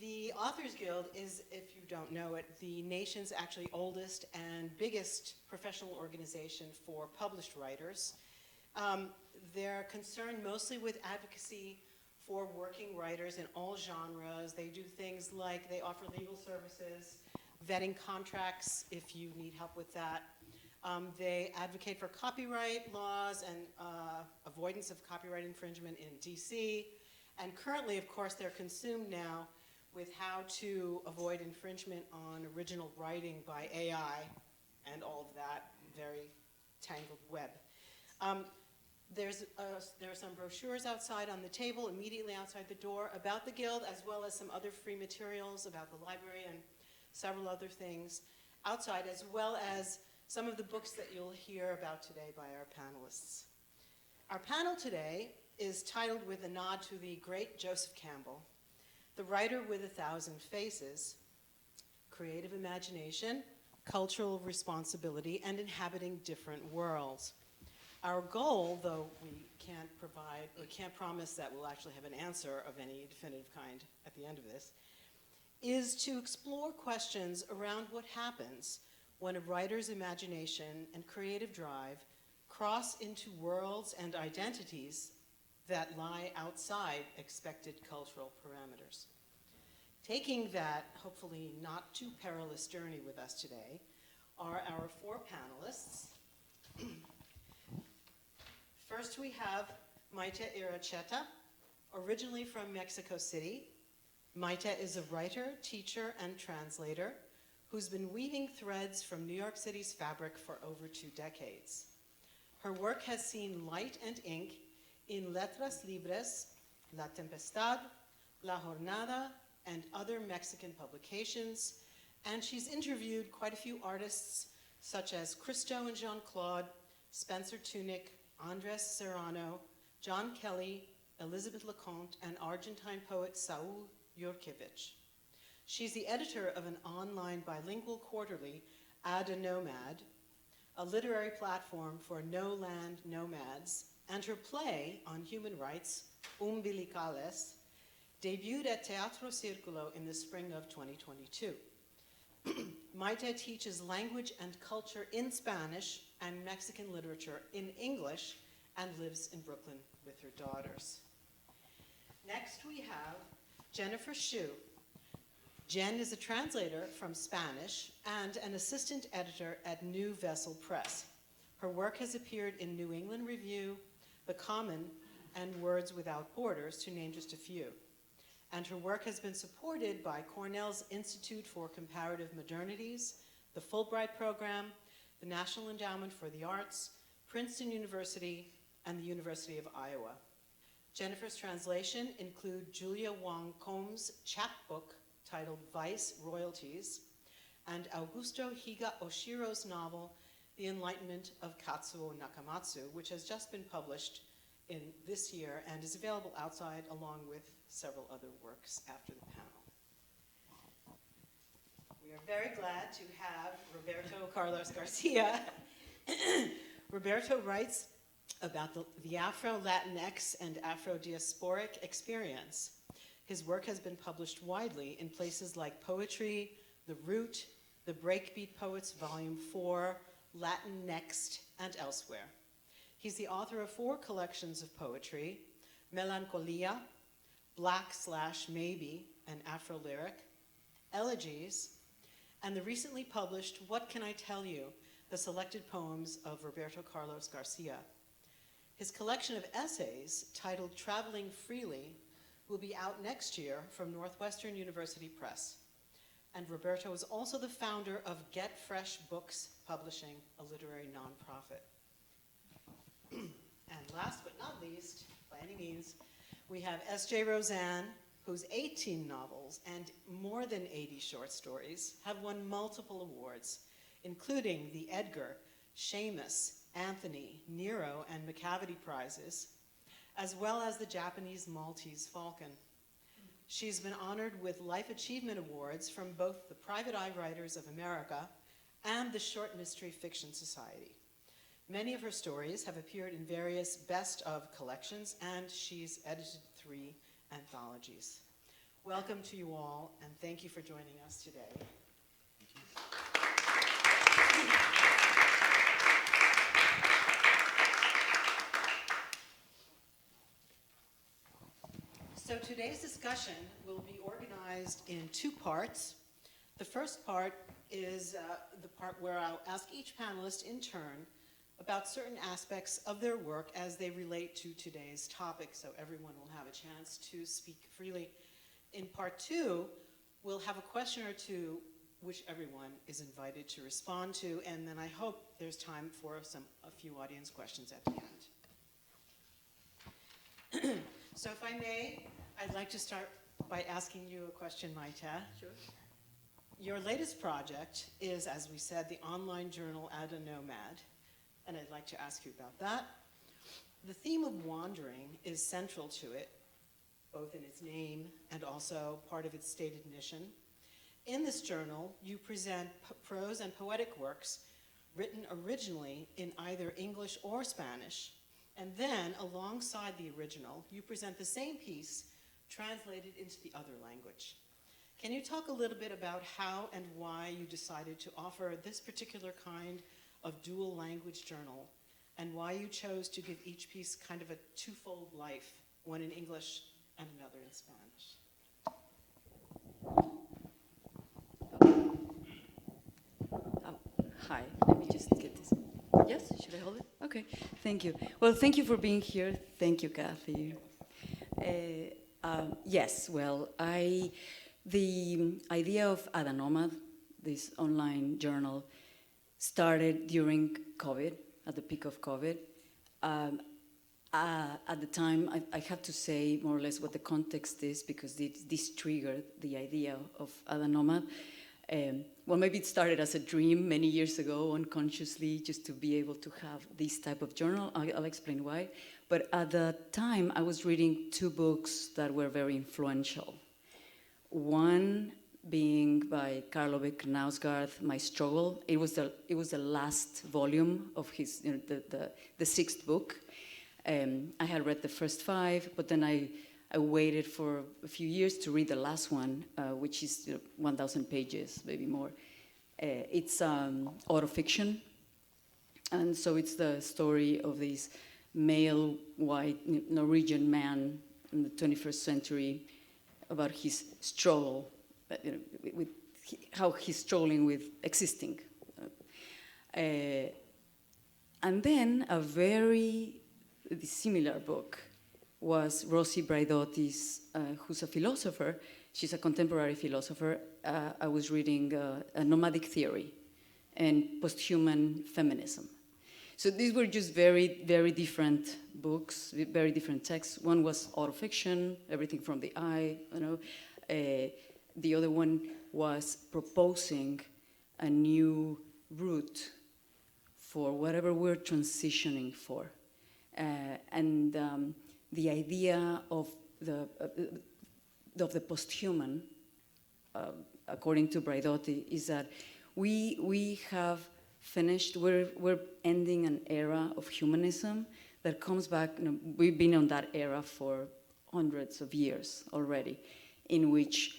The Authors Guild is, if you don't know it, the nation's actually oldest and biggest professional organization for published writers. They're concerned mostly with advocacy for working writers in all genres. They do things like they offer legal services, vetting contracts if you need help with that. They advocate for copyright laws and avoidance of copyright infringement in DC. And currently, of course, they're consumed now with how to avoid infringement on original writing by AI and all of that very tangled web. There are some brochures outside on the table, immediately outside the door, about the Guild, as well as some other free materials about the library and several other things outside, as well as some of the books that you'll hear about today by our panelists. Our panel today is titled with a nod to the great Joseph Campbell, the writer with 1,000 faces, creative imagination, cultural responsibility, and inhabiting different worlds. Our goal, though we can't promise that we'll actually have an answer of any definitive kind at the end of this, is to explore questions around what happens when a writer's imagination and creative drive cross into worlds and identities that lie outside expected cultural parameters. Taking that, hopefully not too perilous journey with us today, are our 4 panelists. First we have Maite Iracheta, originally from Mexico City. Maite is a writer, teacher, and translator who's been weaving threads from New York City's fabric for over 2 decades. Her work has seen light and ink in Letras Libres, La Tempestad, La Jornada, and other Mexican publications, and she's interviewed quite a few artists such as Christo and Jean-Claude, Spencer Tunick, Andres Serrano, John Kelly, Elizabeth LeConte, and Argentine poet Saul Yurkevich. She's the editor of an online bilingual quarterly, Ad a Nomad, a literary platform for no-land nomads, and her play on human rights, Umbilicales, debuted at Teatro Círculo in the spring of 2022. Maite teaches language and culture in Spanish and Mexican literature in English and lives in Brooklyn with her daughters. Next we have Jennifer Xu. Jen is a translator from Spanish and an assistant editor at New Vessel Press. Her work has appeared in New England Review, The Common, and Words Without Borders, to name just a few. And her work has been supported by Cornell's Institute for Comparative Modernities, the Fulbright Program, the National Endowment for the Arts, Princeton University, and the University of Iowa. Jennifer's translation include Julia Wong Combs' chapbook titled Vice Royalties, and Augusto Higa Oshiro's novel, The Enlightenment of Katsuo Nakamatsu, which has just been published in this year and is available outside along with several other works after the panel. We are very glad to have Roberto Carlos Garcia. Roberto writes about the Afro-Latinx and Afro-diasporic experience. His work has been published widely in places like Poetry, The Root, The Breakbeat Poets, Volume 4, Latin Next, and elsewhere. He's the author of 4 collections of poetry, Melancolia, Black/Maybe, an Afro-lyric, Elegies, and the recently published What Can I Tell You?, the selected poems of Roberto Carlos Garcia. His collection of essays, titled Traveling Freely, will be out next year from Northwestern University Press. And Roberto is also the founder of Get Fresh Books Publishing, a literary nonprofit. And last but not least, by any means, we have S.J. Roseanne, whose 18 novels and more than 80 short stories have won multiple awards, including the Edgar, Seamus, Anthony, Nero, and Macavity Prizes, as well as the Japanese Maltese Falcon. She's been honored with Life Achievement Awards from both the Private Eye Writers of America and the Short Mystery Fiction Society. Many of her stories have appeared in various best of collections, and she's edited 3 anthologies. Welcome to you all, and thank you for joining us today. So today's discussion will be organized in two parts. The first part is the part where I'll ask each panelist in turn about certain aspects of their work as they relate to today's topic, so everyone will have a chance to speak freely. In part two, we'll have a question or two which everyone is invited to respond to, and then I hope there's time for a few audience questions at the end. So if I may, I'd like to start by asking you a question, Maite. Sure. Your latest project is, as we said, the online journal Ada Nomad, and I'd like to ask you about that. The theme of wandering is central to it, both in its name and also part of its stated mission. In this journal, you present prose and poetic works written originally in either English or Spanish, and then alongside the original, you present the same piece translated into the other language. Can you talk a little bit about how and why you decided to offer this particular kind of dual language journal, and why you chose to give each piece kind of a twofold life, one in English and another in Spanish? Hi, let me just get this. Yes, should I hold it? Okay, thank you. Well, thank you for being here. Thank you, Kathy. Yes, well, the idea of Ada Nomad, this online journal, started during COVID, at the peak of COVID. At the time, I have to say more or less what the context is, because this triggered the idea of Ada Nomad. Well, maybe it started as a dream many years ago, unconsciously, just to be able to have this type of journal. I'll explain why. But at the time, I was reading two books that were very influential. One being by Karl Ove Knausgaard, My Struggle. It was the last volume of his, the sixth book. I had read the first five, but then I waited for a few years to read the last one, which is 1,000 pages, maybe more. It's autofiction, and so it's the story of this male, white, Norwegian man in the 21st century, about his struggle, with how he's struggling with existing. And then a very similar book was Rosi Braidotti's, who's a philosopher. She's a contemporary philosopher. I was reading a nomadic theory and posthuman feminism. So these were just very, very different books, very different texts. One was autofiction, everything from the eye, the other one was proposing a new route for whatever we're transitioning for. And the idea of the posthuman, according to Braidotti, is that we have finished, we're ending an era of humanism that comes back, we've been on that era for hundreds of years already, in which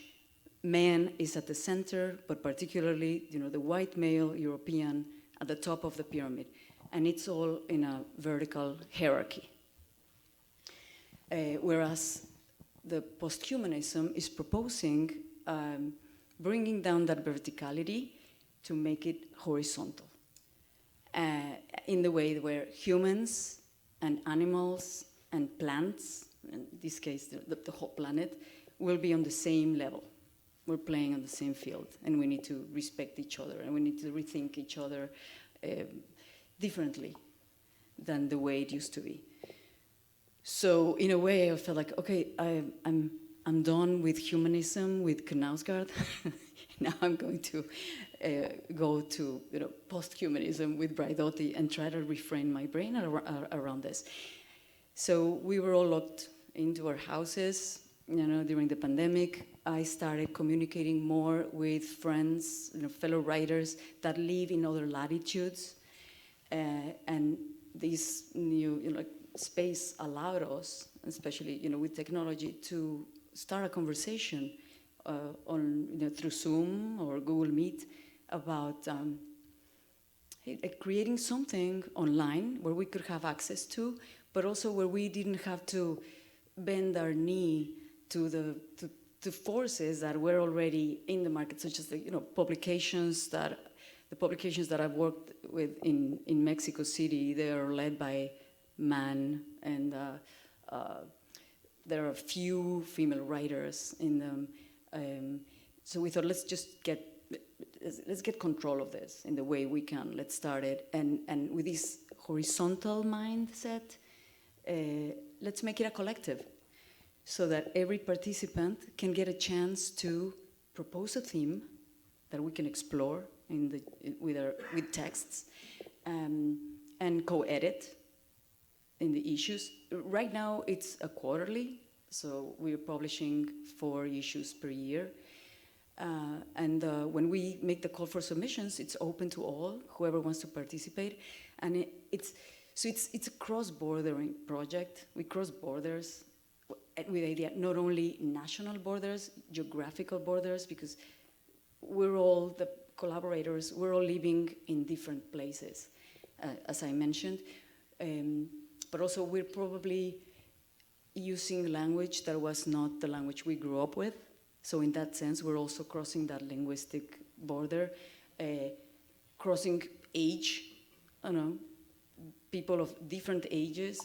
man is at the center, but particularly, the white male European at the top of the pyramid. And it's all in a vertical hierarchy. Whereas the posthumanism is proposing bringing down that verticality to make it horizontal. In the way where humans and animals and plants, in this case the whole planet, will be on the same level. We're playing on the same field, and we need to respect each other, and we need to rethink each other differently than the way it used to be. So in a way, I felt like, okay, I'm done with humanism, with Knausgaard. Now I'm going to go to post-humanism with Braidotti and try to refrain my brain around this. So we were all locked into our houses, during the pandemic. I started communicating more with friends, fellow writers that live in other latitudes, and this new space allowed us, especially with technology, to start a conversation through Zoom or Google Meet about creating something online where we could have access to, but also where we didn't have to bend our knee to the forces that were already in the market, such as the publications that I've worked with in Mexico City. They are led by men, and there are a few female writers in them. So we thought, let's get control of this in the way we can. Let's start it, and with this horizontal mindset, let's make it a collective, so that every participant can get a chance to propose a theme that we can explore with texts, and co-edit in the issues. Right now it's a quarterly, so we're publishing 4 issues per year. When we make the call for submissions, it's open to all, whoever wants to participate. And it's a cross-bordering project. We cross borders with the idea, not only national borders, geographical borders, because we're all the collaborators, we're all living in different places, as I mentioned. But also we're probably using language that was not the language we grew up with. So in that sense, we're also crossing that linguistic border, crossing age, people of different ages,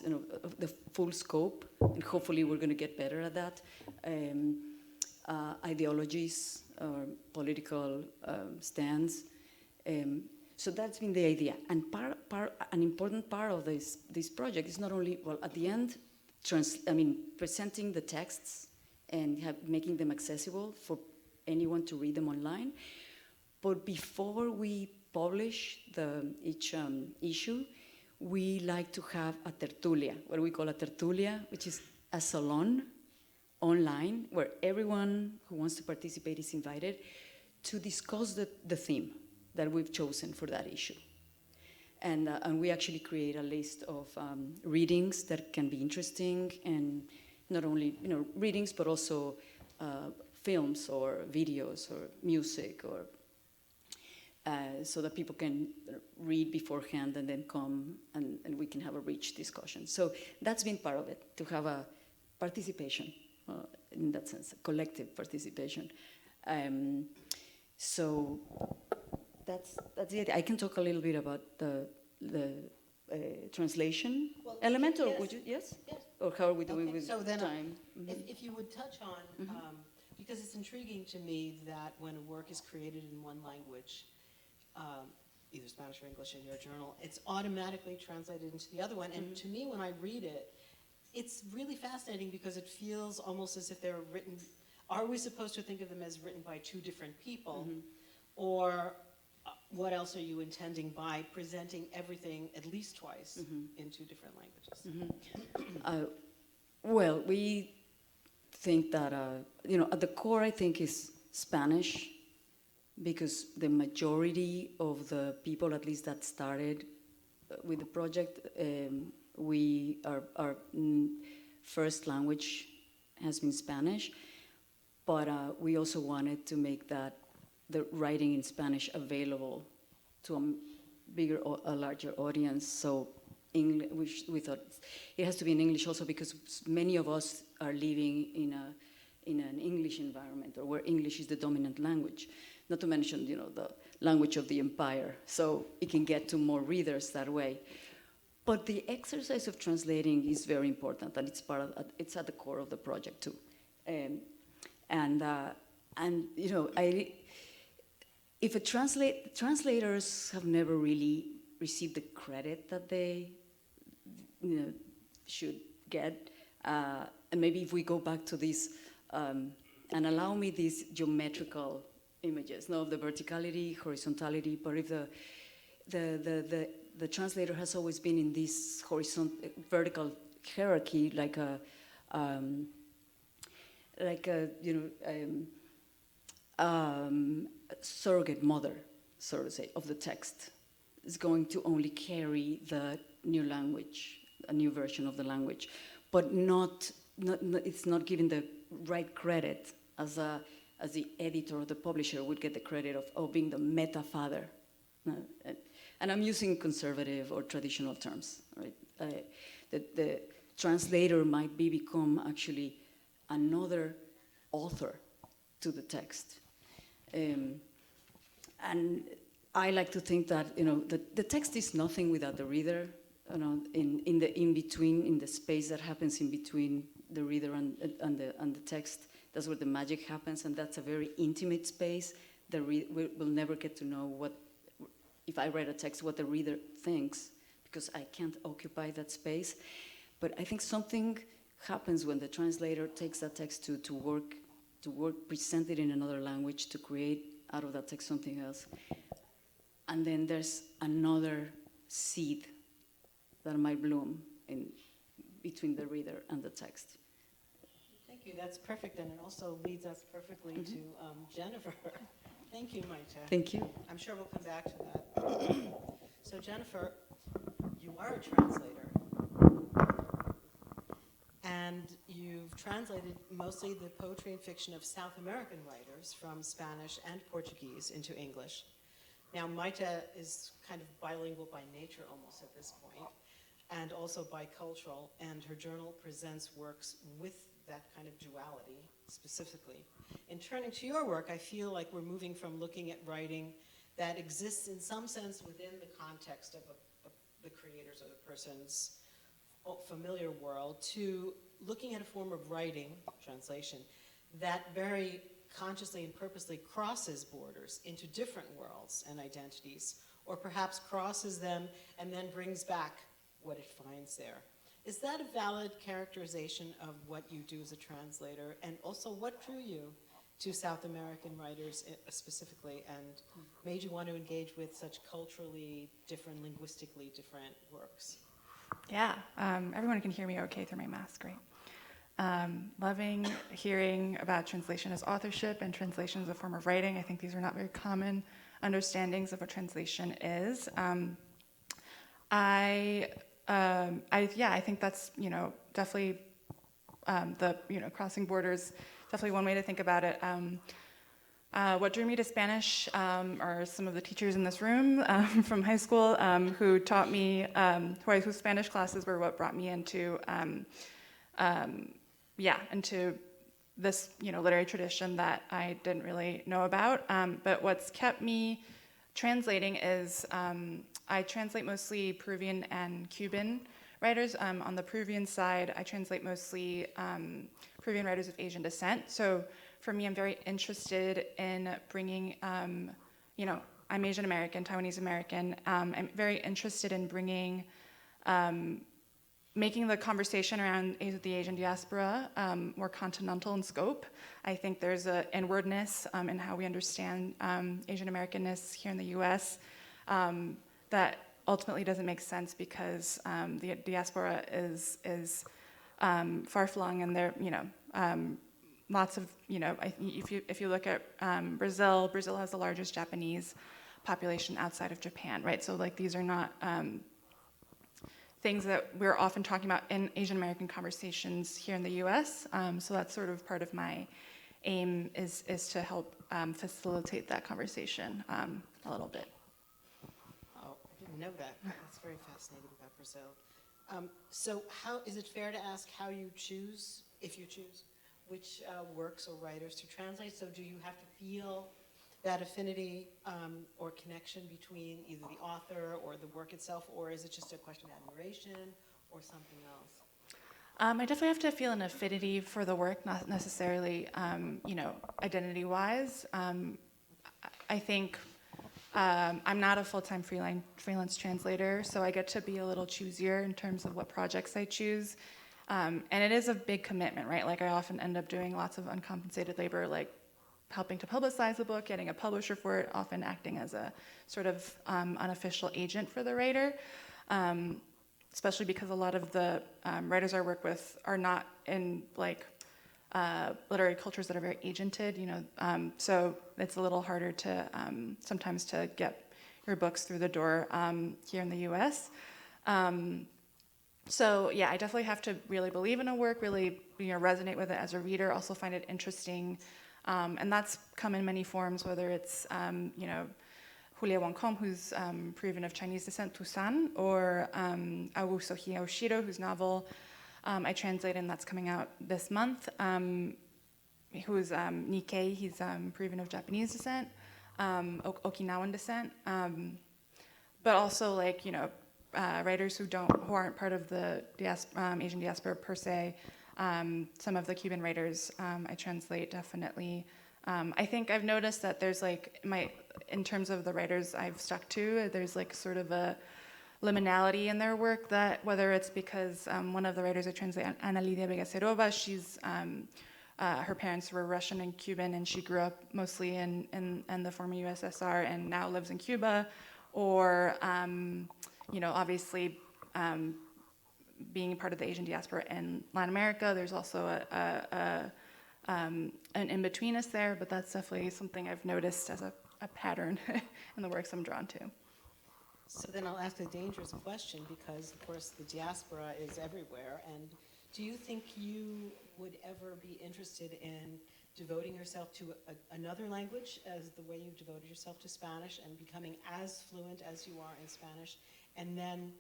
of the full scope, and hopefully we're going to get better at that. Ideologies, or political stands. So that's been the idea. And an important part of this project is not only, well, at the end, presenting the texts and making them accessible for anyone to read them online. But before we publish each issue, we like to have a tertulia, what we call a tertulia, which is a salon online where everyone who wants to participate is invited to discuss the theme that we've chosen for that issue. And we actually create a list of readings that can be interesting, and not only readings, but also films or videos or music, or so that people can read beforehand and then come and we can have a rich discussion. So that's been part of it, to have a participation, in that sense, collective participation. So that's it. I can talk a little bit about the translation element, or yes. would you? Yes? Yes. Or how are we doing with so then time? If you would touch on, because it's intriguing to me that when a work is created in one language, either Spanish or English in your journal, it's automatically translated into the other one. And to me, when I read it, it's really fascinating because it feels almost as if they're written. Are we supposed to think of them as written by 2 different people? Or what else are you intending by presenting everything at least twice in 2 different languages? Well, we think that, at the core, I think, is Spanish, because the majority of the people, at least that started with the project, our first language has been Spanish, but we also wanted to make the writing in Spanish available to a larger audience. So we thought it has to be in English also, because many of us are living in an English environment, or where English is the dominant language. Not to mention, the language of the empire. So it can get to more readers that way. But the exercise of translating is very important, and it's at the core of the project too. If translators have never really received the credit that they should get, and maybe if we go back to this, and allow me these geometrical images, of the verticality, horizontality, but if the translator has always been in this vertical hierarchy, like a surrogate mother, so to say, of the text, is going to only carry the new language, a new version of the language, but not it's not given the right credit as the editor or the publisher would get the credit of being the meta father. And I'm using conservative or traditional terms, right? The translator might become actually another author to the text. And I like to think that the text is nothing without the reader. In the in-between, in the space that happens in between the reader and the text, that's where the magic happens, and that's a very intimate space. We'll never get to know what, if I write a text, what the reader thinks, because I can't occupy that space. But I think something happens when the translator takes that text to work, present it in another language, to create out of that text something else. And then there's another seed that might bloom in between the reader and the text. Thank you, that's perfect, and it also leads us perfectly to Jennifer. Thank you, Maite. Thank you. I'm sure we'll come back to that. So Jennifer, you are a translator, and you've translated mostly the poetry and fiction of South American writers from Spanish and Portuguese into English. Now, Maite is kind of bilingual by nature almost at this point, and also bicultural, and her journal presents works with that kind of duality specifically. In turning to your work, I feel like we're moving from looking at writing that exists in some sense within the context of the creator's or the person's familiar world, to looking at a form of writing, translation, that very consciously and purposely crosses borders into different worlds and identities, or perhaps crosses them and then brings back what it finds there. Is that a valid characterization of what you do as a translator? And also, what drew you to South American writers specifically, and made you want to engage with such culturally different, linguistically different works? Yeah, everyone can hear me okay through my mask, right? Loving hearing about translation as authorship and translation as a form of writing. I think these are not very common understandings of what translation is. I think that's, definitely crossing borders, definitely one way to think about it. What drew me to Spanish are some of the teachers in this room from high school who taught me, whose Spanish classes were what brought me into this literary tradition that I didn't really know about. But what's kept me translating is I translate mostly Peruvian and Cuban writers. On the Peruvian side, I translate mostly Peruvian writers of Asian descent. So for me, I'm very interested in bringing, I'm Asian American, Taiwanese American. I'm very interested in bringing, making the conversation around the Asian diaspora more continental in scope. I think there's an inwardness in how we understand Asian Americanness here in the US that ultimately doesn't make sense because the diaspora is far-flung, and there, lots of, if you look at Brazil has the largest Japanese population outside of Japan, right? So like these are not things that we're often talking about in Asian American conversations here in the US. So that's sort of part of my aim is to help facilitate that conversation a little bit. Oh, I didn't know that. That's very fascinating about Brazil. So how is it fair to ask how you choose, if you choose, which works or writers to translate? So do you have to feel that affinity or connection between either the author or the work itself, or is it just a question of admiration or something else? I definitely have to feel an affinity for the work, not necessarily, identity-wise. I think I'm not a full-time freelance translator, so I get to be a little choosier in terms of what projects I choose. And it is a big commitment, right? Like I often end up doing lots of uncompensated labor, like helping to publicize the book, getting a publisher for it, often acting as a sort of unofficial agent for the writer, especially because a lot of the writers I work with are not in like literary cultures that are very agented, so it's a little harder to sometimes to get your books through the door here in the US. So yeah, I definitely have to really believe in a work, really resonate with it as a reader, also find it interesting, and that's come in many forms. Whether it's Julia Wangkom, who's Peruvian of Chinese descent, Tucson, or Aosohi Aoshiro, whose novel I translated and that's coming out this month, who's Nikkei, he's Peruvian of Japanese descent, Okinawan descent, but also writers who aren't part of the Asian diaspora per se. Some of the Cuban writers I translate definitely. I think I've noticed that there's in terms of the writers I've stuck to, there's sort of a liminality in their work, that whether it's because one of the writers I translate, Ana Lidia Begacerova, she's her parents were Russian and Cuban, and she grew up mostly in the former USSR and now lives in Cuba, or obviously being part of the Asian diaspora in Latin America. There's also an in-betweenness there, but that's definitely something I've noticed as a pattern in the works I'm drawn to. So then I'll ask a dangerous question, because of course the diaspora is everywhere, and do you think you would ever be interested in devoting yourself to another language as the way you've devoted yourself to Spanish, and becoming as fluent as you are in Spanish, and then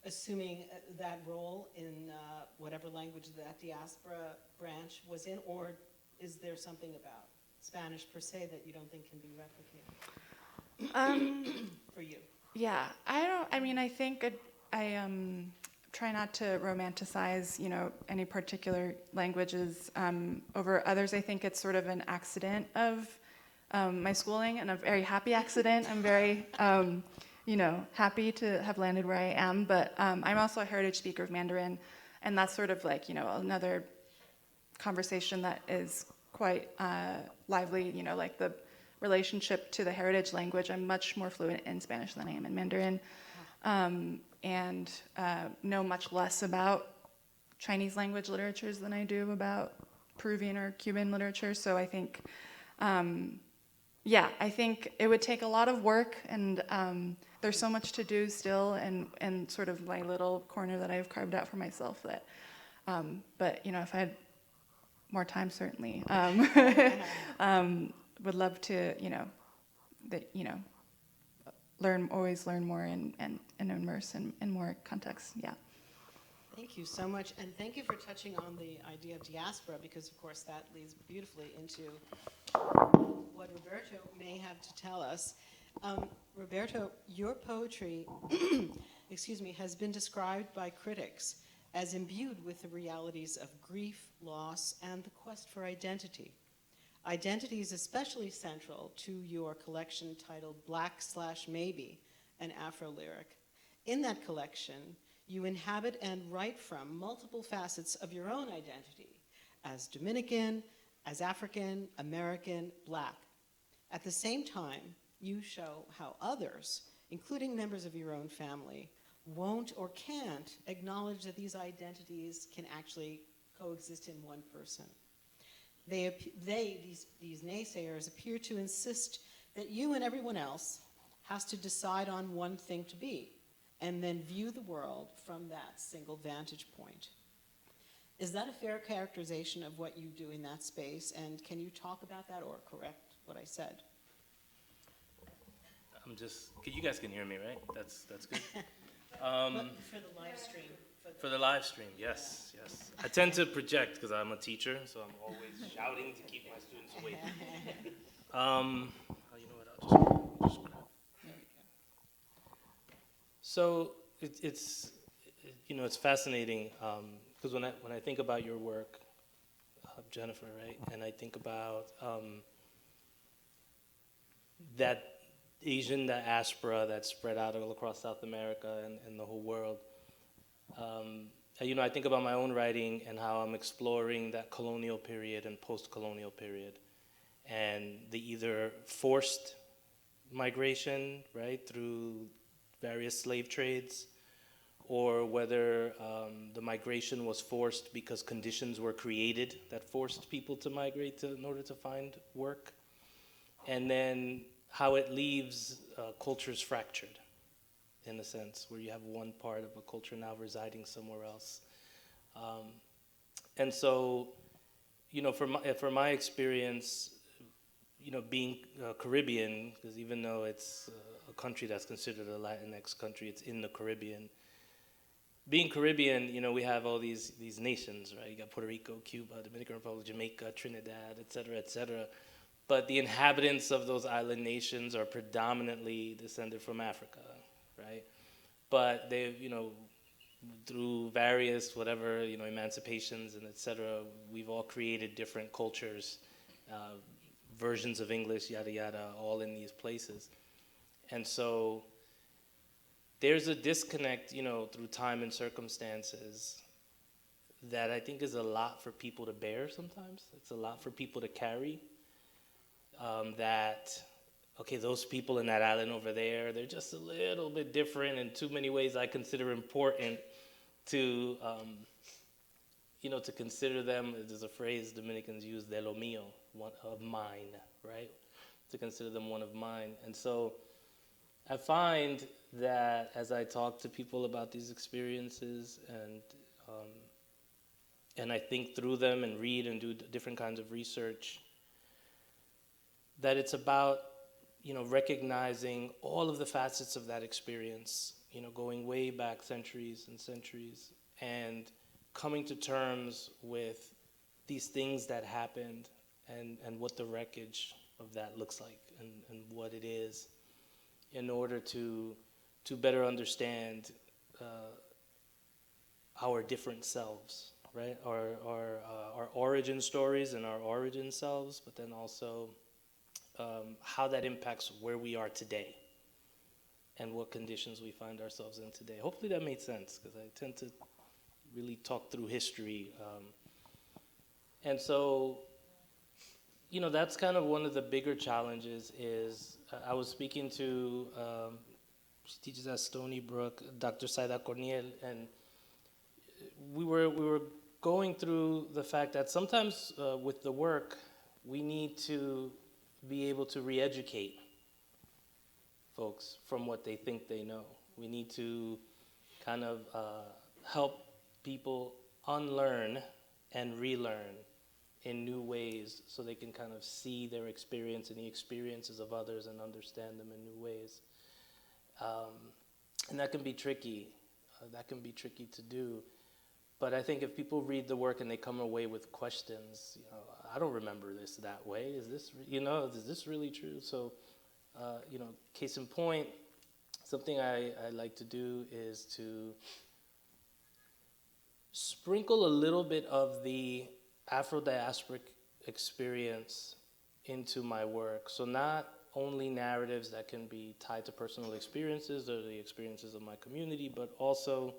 assuming that role in whatever language that diaspora branch was in? Or is there something about Spanish per se that you don't think can be replicated for you? Yeah, I think I try not to romanticize, any particular languages over others. I think it's sort of an accident of my schooling, and a very happy accident. I'm very, happy to have landed where I am. But I'm also a heritage speaker of Mandarin, and that's sort of another conversation that is quite lively. The relationship to the heritage language. I'm much more fluent in Spanish than I am in Mandarin, and know much less about Chinese language literatures than I do about Peruvian or Cuban literature. So I think, I think it would take a lot of work, and there's so much to do still, and sort of my little corner that I've carved out for myself. That, but if I had more time, certainly. Would love to, always learn more and immerse in more context. Yeah. Thank you so much, and thank you for touching on the idea of diaspora, because of course that leads beautifully into what Roberto may have to tell us. Roberto, your poetry, has been described by critics as imbued with the realities of grief, loss, and the quest for identity. Identity is especially central to your collection titled Black/Maybe, an Afro-lyric. In that collection, you inhabit and write from multiple facets of your own identity, as Dominican, as African, American, Black. At the same time, you show how others, including members of your own family, won't or can't acknowledge that these identities can actually coexist in one person. These naysayers appear to insist that you and everyone else has to decide on one thing to be, and then view the world from that single vantage point. Is that a fair characterization of what you do in that space? And can you talk about that or correct what I said? You guys can hear me, right? That's good. For the live stream. For the live stream, yes. I tend to project because I'm a teacher, so I'm always shouting to keep my students awake. You know what? I'll just grab. There we go. So it's fascinating because when I think about your work, Jennifer, right, and I think about that Asian diaspora that's spread out all across South America and the whole world. I think about my own writing and how I'm exploring that colonial period and post-colonial period, and the either forced migration, right, through various slave trades, or whether the migration was forced because conditions were created that forced people to migrate in order to find work, and then how it leaves cultures fractured, in a sense, where you have one part of a culture now residing somewhere else. And so, for my experience, being Caribbean, because even though it's a country that's considered a Latinx country, it's in the Caribbean. Being Caribbean, we have all these nations, right? You got Puerto Rico, Cuba, Dominican Republic, Jamaica, Trinidad, et cetera, et cetera. But the inhabitants of those island nations are predominantly descended from Africa, right? But they've, through various whatever, emancipations and et cetera, we've all created different cultures, versions of English, yada, yada, all in these places. And so there's a disconnect, through time and circumstances that I think is a lot for people to bear sometimes. It's a lot for people to carry. That, okay, those people in that island over there, they're just a little bit different in too many ways I consider important to, to consider them. There's a phrase Dominicans use, de lo mío, one of mine, right? To consider them one of mine. And so I find that as I talk to people about these experiences and I think through them and read and do different kinds of research, that it's about, recognizing all of the facets of that experience, going way back centuries and centuries, and coming to terms with these things that happened and what the wreckage of that looks like and what it is, in order to better understand our different selves, right? Our origin stories and our origin selves, but then also how that impacts where we are today and what conditions we find ourselves in today. Hopefully that made sense, because I tend to really talk through history. And so, that's kind of one of the bigger challenges is, I was speaking to, she teaches at Stony Brook, Dr. Saida Corniel, and we were going through the fact that sometimes with the work, we need to be able to re-educate folks from what they think they know. We need to kind of help people unlearn and relearn in new ways so they can kind of see their experience and the experiences of others and understand them in new ways. And that can be tricky. That can be tricky to do. But I think if people read the work and they come away with questions, I don't remember this that way. Is this, is this really true? So, case in point, something I like to do is to sprinkle a little bit of the Afro-diasporic experience into my work. So not only narratives that can be tied to personal experiences or the experiences of my community, but also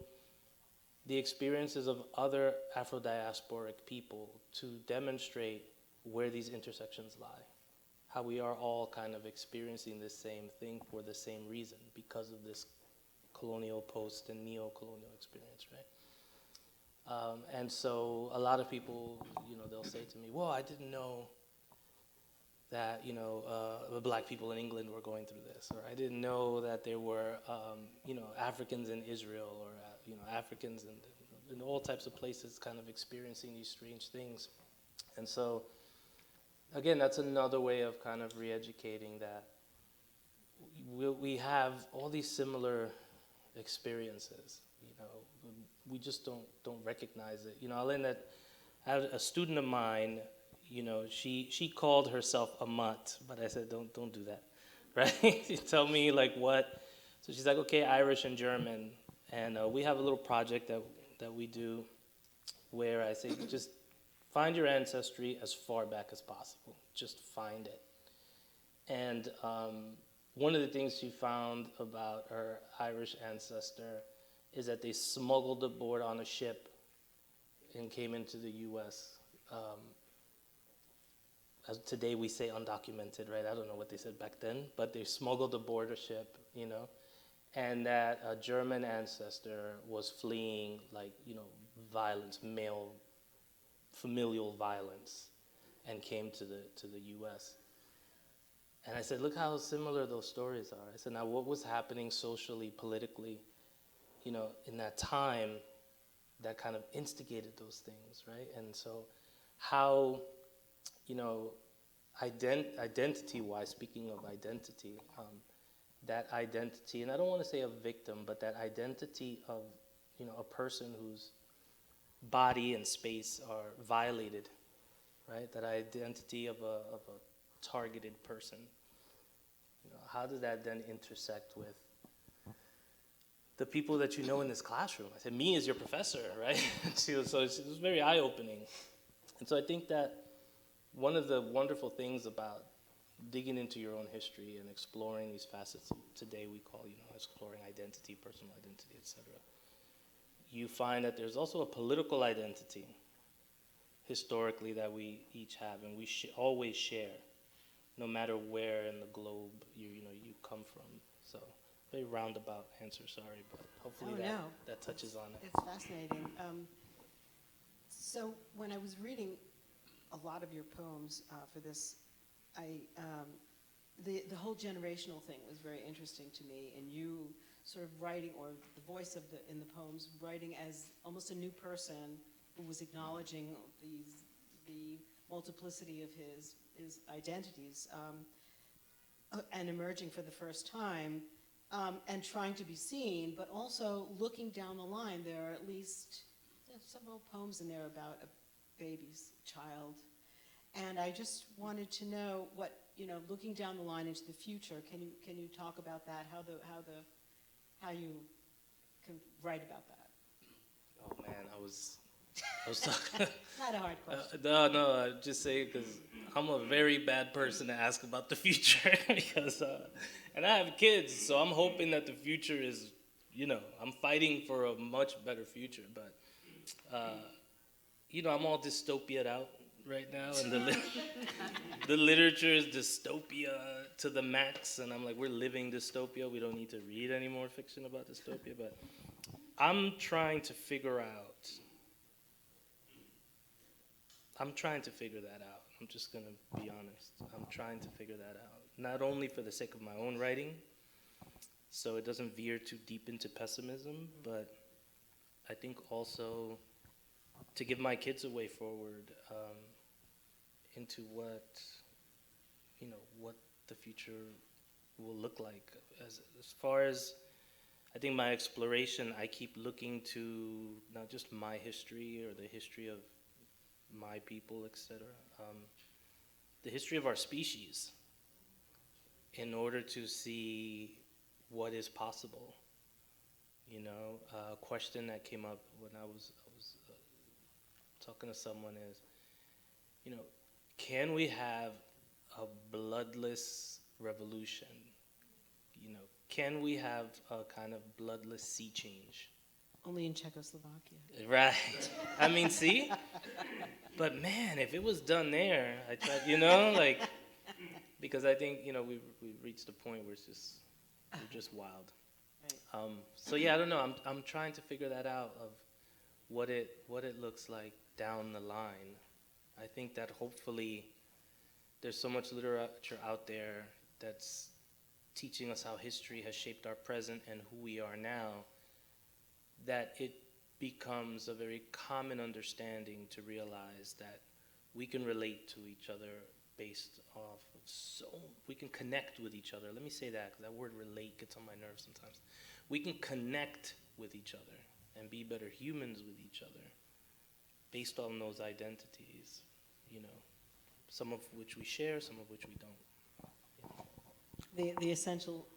the experiences of other Afro-diasporic people to demonstrate where these intersections lie, how we are all kind of experiencing the same thing for the same reason because of this colonial, post, and neo-colonial experience, right? And so a lot of people, they'll say to me, well, I didn't know that, the black people in England were going through this, or I didn't know that there were, Africans in Israel, or, Africans in all types of places kind of experiencing these strange things. And so, again, that's another way of kind of re-educating that we have all these similar experiences, we just don't recognize it. I'll end that, I had a student of mine, she called herself a mutt, but I said, don't do that, right? You tell me like what, so she's like, okay, Irish and German, and we have a little project that we do where I say, just find your ancestry as far back as possible, just find it. And one of the things she found about her Irish ancestor is that they smuggled aboard on a ship and came into the U.S. As today we say undocumented, right? I don't know what they said back then, but they smuggled aboard a ship, and that a German ancestor was fleeing, like, violence, male, familial violence, and came to the U.S. And I said, look how similar those stories are. I said, now what was happening socially, politically, in that time that kind of instigated those things, right? And so how, identity-wise, speaking of identity, that identity, and I don't want to say a victim, but that identity of, a person whose body and space are violated, right? That identity of a targeted person. How does that then intersect with the people that you know in this classroom? I said, me as your professor, right? So it was very eye-opening. And so I think that one of the wonderful things about digging into your own history and exploring these facets today we call, exploring identity, personal identity, etc. You find that there's also a political identity historically that we each have, and we always share, no matter where in the globe you come from. So very roundabout answer, sorry, but hopefully that touches on it. It's fascinating. So when I was reading a lot of your poems for this, the whole generational thing was very interesting to me, and you sort of writing, or the voice in the poems, writing as almost a new person who was acknowledging the multiplicity of his identities and emerging for the first time and trying to be seen, but also looking down the line. There are at least several poems in there about a baby's child. And I just wanted to know what, looking down the line into the future, can you talk about that, how you can write about that? Oh man, I was talking. Not a hard question. No, I just say because I'm a very bad person to ask about the future because, and I have kids, so I'm hoping that the future is, I'm fighting for a much better future, but, I'm all dystopia'd out right now, and the literature is dystopia to the max, and I'm like, we're living dystopia. We don't need to read any more fiction about dystopia, but I'm trying to figure that out. I'm just going to be honest. I'm trying to figure that out. Not only for the sake of my own writing, so it doesn't veer too deep into pessimism, but I think also to give my kids a way forward into what the future will look like. As far as, I think my exploration, I keep looking to not just my history or the history of my people, etc., the history of our species, in order to see what is possible. A question that came up when I was talking to someone is, can we have a bloodless revolution? Can we have a kind of bloodless sea change? Only in Czechoslovakia. Right. I mean, see? But man, if it was done there, I tried, because I think, we've reached a point where we're just wild. Right. So yeah, I don't know. I'm trying to figure that out of what it looks like down the line. I think that hopefully there's so much literature out there that's teaching us how history has shaped our present and who we are now, that it becomes a very common understanding to realize that we can relate to each other based off of we can connect with each other. Let me say that, because that word relate gets on my nerves sometimes. We can connect with each other and be better humans with each other based on those identities, some of which we share, some of which we don't. The essential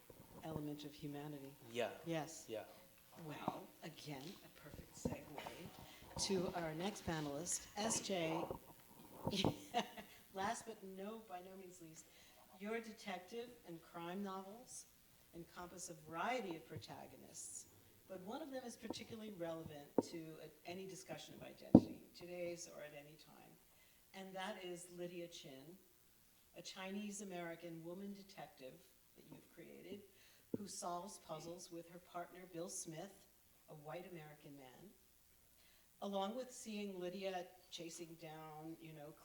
element of humanity. Yeah. Yes. Yeah. Well, again, a perfect segue to our next panelist, SJ. Last but by no means least, your detective and crime novels encompass a variety of protagonists, but one of them is particularly relevant to any discussion of identity, today's or at any time, and that is Lydia Chin, a Chinese-American woman detective that you've created, who solves puzzles with her partner Bill Smith, a white American man. Along with seeing Lydia chasing down,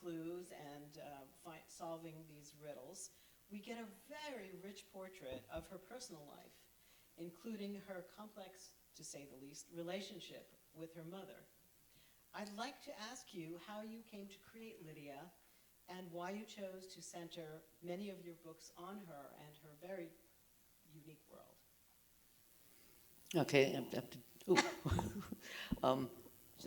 clues and solving these riddles, we get a very rich portrait of her personal life, including her complex, to say the least, relationship with her mother. I'd like to ask you how you came to create Lydia and why you chose to center many of your books on her and her very unique world. Okay, I have to,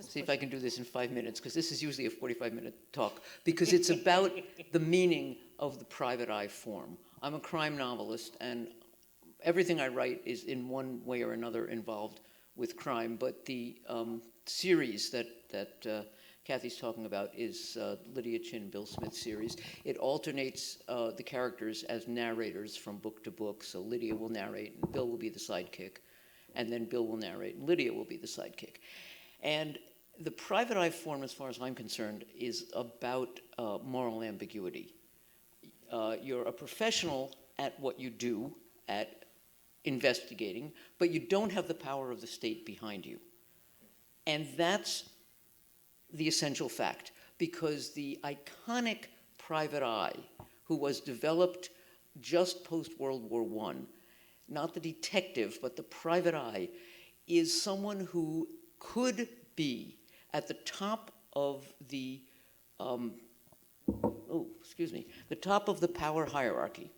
see if I can do this in 5 minutes, because this is usually a 45-minute talk, because it's about the meaning of the private eye form. I'm a crime novelist, and everything I write is in one way or another involved with crime, but the series that Kathy's talking about is Lydia Chin, Bill Smith series. It alternates the characters as narrators from book to book, so Lydia will narrate, and Bill will be the sidekick, and then Bill will narrate, and Lydia will be the sidekick. And the private eye form, as far as I'm concerned, is about moral ambiguity. You're a professional at what you do, at investigating, but you don't have the power of the state behind you. And that's the essential fact, because the iconic private eye, who was developed just post-World War I, not the detective, but the private eye, is someone who could be at the top of the, the top of the power hierarchy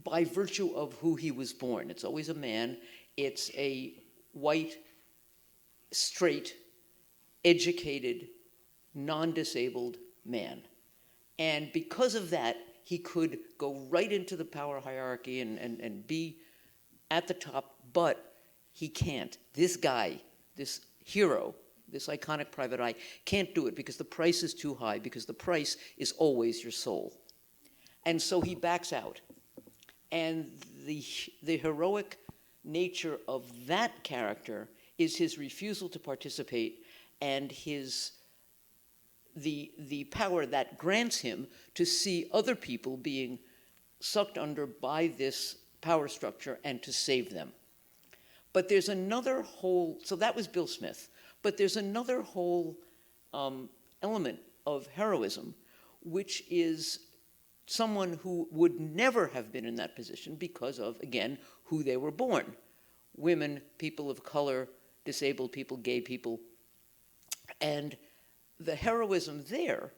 by virtue of who he was born. It's always a man. It's a white, straight, educated, non-disabled man. And because of that, he could go right into the power hierarchy and be at the top, but he can't. This guy, this hero, this iconic private eye, can't do it because the price is too high, because the price is always your soul. And so he backs out. And the heroic nature of that character is his refusal to participate and the power that grants him to see other people being sucked under by this power structure and to save them. But there's another whole, so that was Bill Smith, but there's another whole element of heroism, which is someone who would never have been in that position because of, again, who they were born. Women, people of color, disabled people, gay people. And the heroism there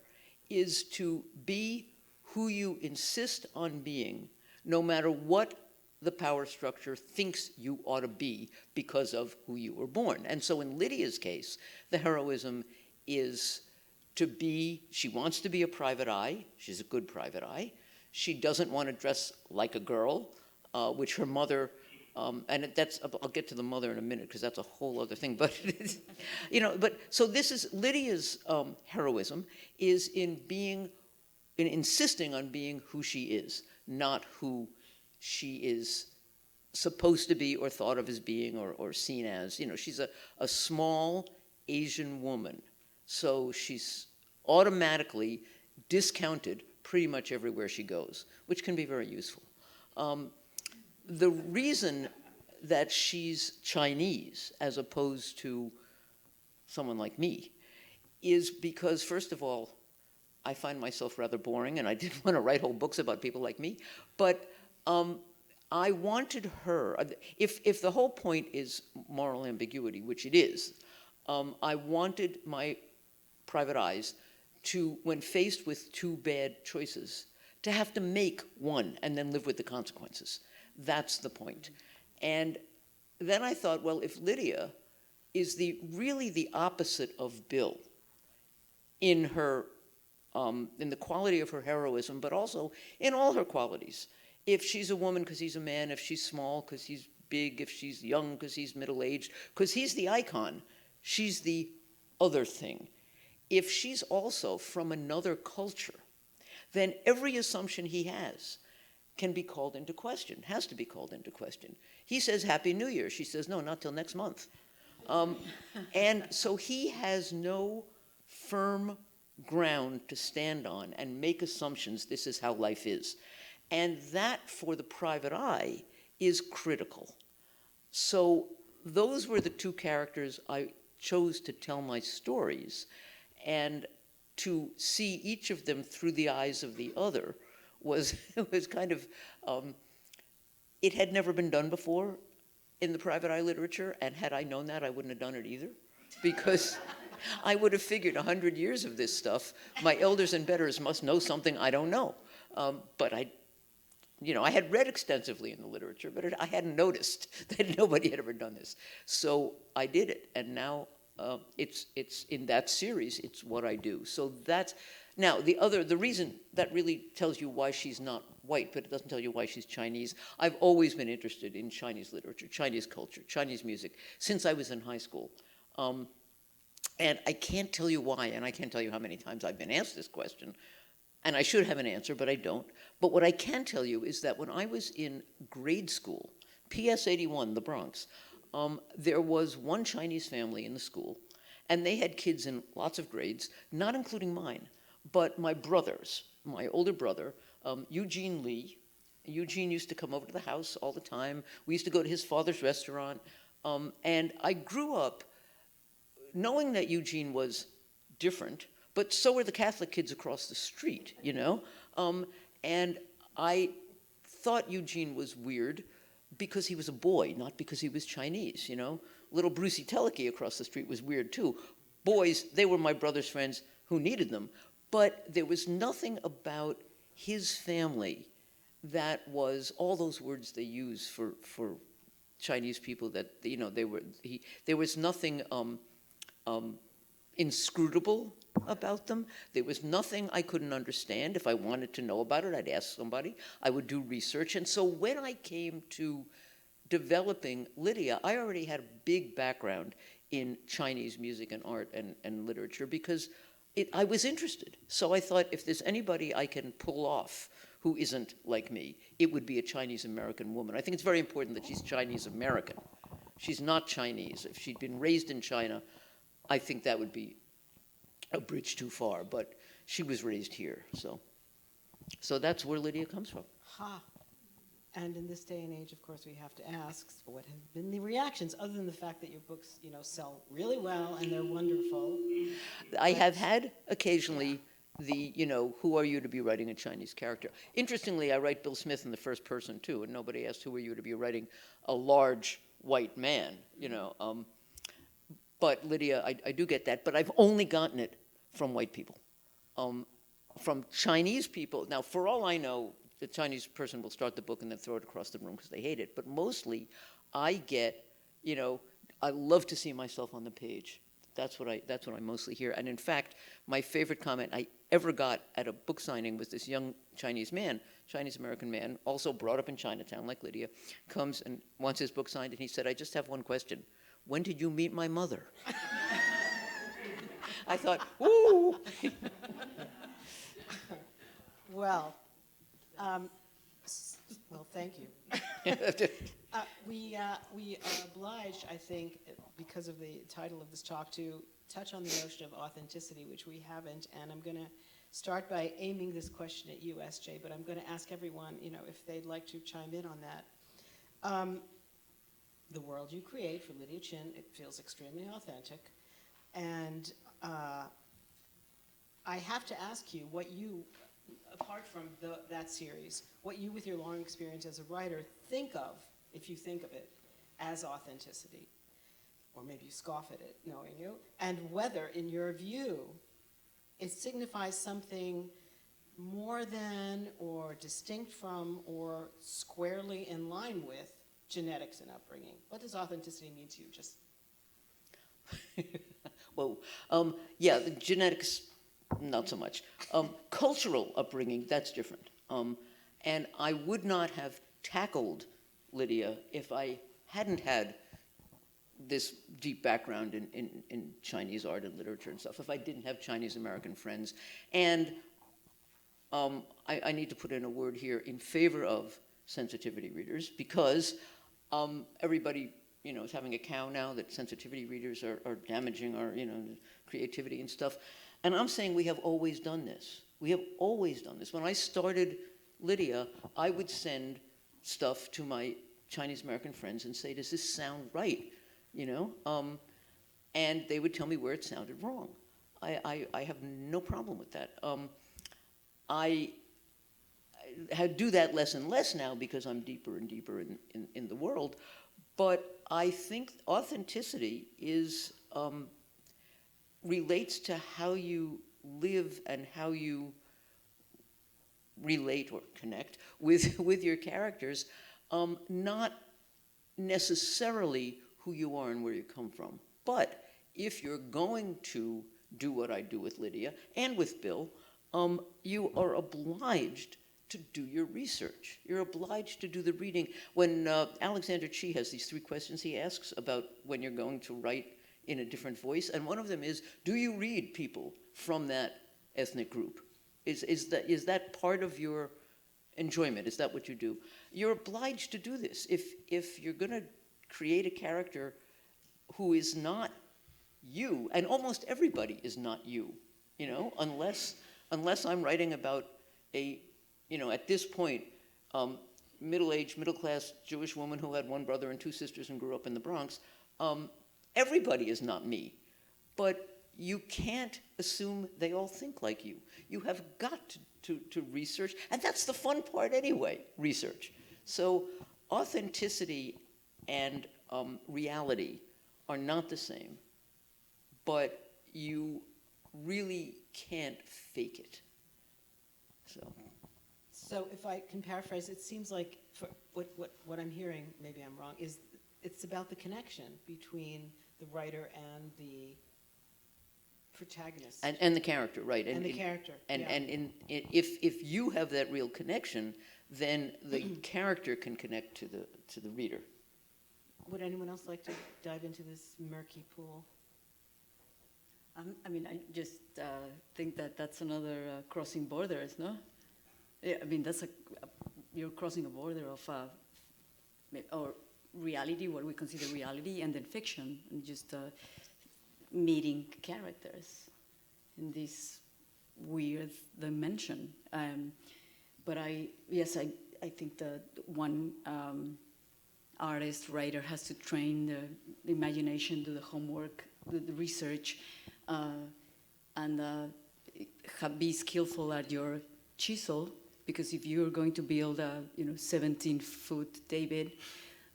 is to be who you insist on being, no matter what the power structure thinks you ought to be because of who you were born. And so in Lydia's case, the heroism is to be, she wants to be a private eye. She's a good private eye. She doesn't want to dress like a girl, which her mother, and that's, I'll get to the mother in a minute because that's a whole other thing, but, but so this is, Lydia's heroism is in insisting on being who she is, not who she is supposed to be or thought of as being or seen as. She's a small Asian woman, so she's automatically discounted pretty much everywhere she goes, which can be very useful. The reason that she's Chinese as opposed to someone like me is because, first of all, I find myself rather boring, and I didn't want to write whole books about people like me, but I wanted her, if the whole point is moral ambiguity, which it is, I wanted my private eyes to, when faced with two bad choices, to have to make one and then live with the consequences. That's the point. And then I thought, well, if Lydia is really the opposite of Bill in her, in the quality of her heroism, but also in all her qualities. If she's a woman because he's a man, if she's small because he's big, if she's young because he's middle-aged, because he's the icon, she's the other thing. If she's also from another culture, then every assumption he has can be called into question, has to be called into question. He says, Happy New Year. She says, no, not till next month. And so he has no firm ground to stand on and make assumptions, this is how life is. And that, for the private eye, is critical. So those were the two characters I chose to tell my stories, and to see each of them through the eyes of the other was was kind of, it had never been done before in the private eye literature, and had I known that, I wouldn't have done it either, because I would have figured 100 years of this stuff, my elders and betters must know something I don't know. But I had read extensively in the literature, but I hadn't noticed that nobody had ever done this. So I did it, and now it's in that series, it's what I do. So that's, now the reason that really tells you why she's not white, but it doesn't tell you why she's Chinese. I've always been interested in Chinese literature, Chinese culture, Chinese music, since I was in high school. And I can't tell you why, and I can't tell you how many times I've been asked this question, and I should have an answer, but I don't. But what I can tell you is that when I was in grade school, PS 81, the Bronx, there was one Chinese family in the school, and they had kids in lots of grades, not including mine, but my brothers, my older brother, Eugene Lee. Eugene used to come over to the house all the time. We used to go to his father's restaurant, and I grew up knowing that Eugene was different, but so were the Catholic kids across the street, and I thought Eugene was weird because he was a boy, not because he was Chinese, Little Brucey Teleki across the street was weird too. Boys, they were my brother's friends who needed them, but there was nothing about his family that was all those words they use for Chinese people that, there was nothing inscrutable about them. There was nothing I couldn't understand. If I wanted to know about it, I'd ask somebody. I would do research. And so when I came to developing Lydia, I already had a big background in Chinese music and art and literature because I was interested. So I thought, if there's anybody I can pull off who isn't like me, it would be a Chinese-American woman. I think it's very important that she's Chinese-American. She's not Chinese. If she'd been raised in China, I think that would be a bridge too far, but she was raised here, so that's where Lydia comes from. Ha. And in this day and age, of course, we have to ask, what have been the reactions, other than the fact that your books, sell really well and they're wonderful? I have had occasionally who are you to be writing a Chinese character? Interestingly, I write Bill Smith in the first person too, and nobody asked who are you to be writing a large white man, But Lydia, I do get that, but I've only gotten it from white people. From Chinese people, now for all I know, the Chinese person will start the book and then throw it across the room because they hate it, but mostly I get, I love to see myself on the page. That's what I mostly hear. And in fact, my favorite comment I ever got at a book signing was this young Chinese American man, also brought up in Chinatown like Lydia, comes and wants his book signed, and he said, I just have one question. When did you meet my mother? I thought, ooh. Well, thank you. We are obliged, I think, because of the title of this talk, to touch on the notion of authenticity, which we haven't, and I'm going to start by aiming this question at you, SJ, but I'm going to ask everyone, if they'd like to chime in on that. The world you create for Lydia Chin, it feels extremely authentic, and I have to ask you what you, apart from that series, what you, with your long experience as a writer, think of, if you think of it, as authenticity. Or maybe you scoff at it, knowing you, and whether, in your view, it signifies something more than, or distinct from, or squarely in line with genetics and upbringing. What does authenticity mean to you? Just Well, yeah, the genetics, not so much. Cultural upbringing, that's different. And I would not have tackled Lydia if I hadn't had this deep background in Chinese art and literature and stuff, if I didn't have Chinese American friends. And I need to put in a word here in favor of sensitivity readers, because everybody is having a cow now that sensitivity readers are damaging our creativity and stuff. And I'm saying we have always done this. We have always done this. When I started Lydia, I would send stuff to my Chinese American friends and say, does this sound right? And they would tell me where it sounded wrong. I have no problem with that. do that less and less now because I'm deeper and deeper in the world. But I think authenticity relates to how you live and how you relate or connect with your characters, not necessarily who you are and where you come from. But if you're going to do what I do with Lydia and with Bill, you are obliged to do your research. You're obliged to do the reading. When Alexander Chi has these 3 questions he asks about when you're going to write in a different voice, and one of them is, do you read people from that ethnic group? Is that part of your enjoyment? Is that what you do? You're obliged to do this. If you're going to create a character who is not you, and almost everybody is not you, unless I'm writing about at this point, middle-aged, middle-class Jewish woman who had 1 brother and 2 sisters and grew up in the Bronx, everybody is not me. But you can't assume they all think like you. You have got to research, and that's the fun part anyway, research. So authenticity and reality are not the same, but you really can't fake it. So if I can paraphrase, it seems like for what I'm hearing, maybe I'm wrong, is it's about the connection between the writer and the protagonist. And the character, right. And the character, yeah. And if you have that real connection, then the character can connect to the reader. Would anyone else like to dive into this murky pool? I mean, I just think that's another crossing borders, no? Yeah, I mean, you're crossing a border of or reality, what we consider reality, and then fiction, and just meeting characters in this weird dimension. But I think that one artist, writer has to train the imagination, do the homework, do the research, and be skillful at your chisel, because if you're going to build a 17-foot David,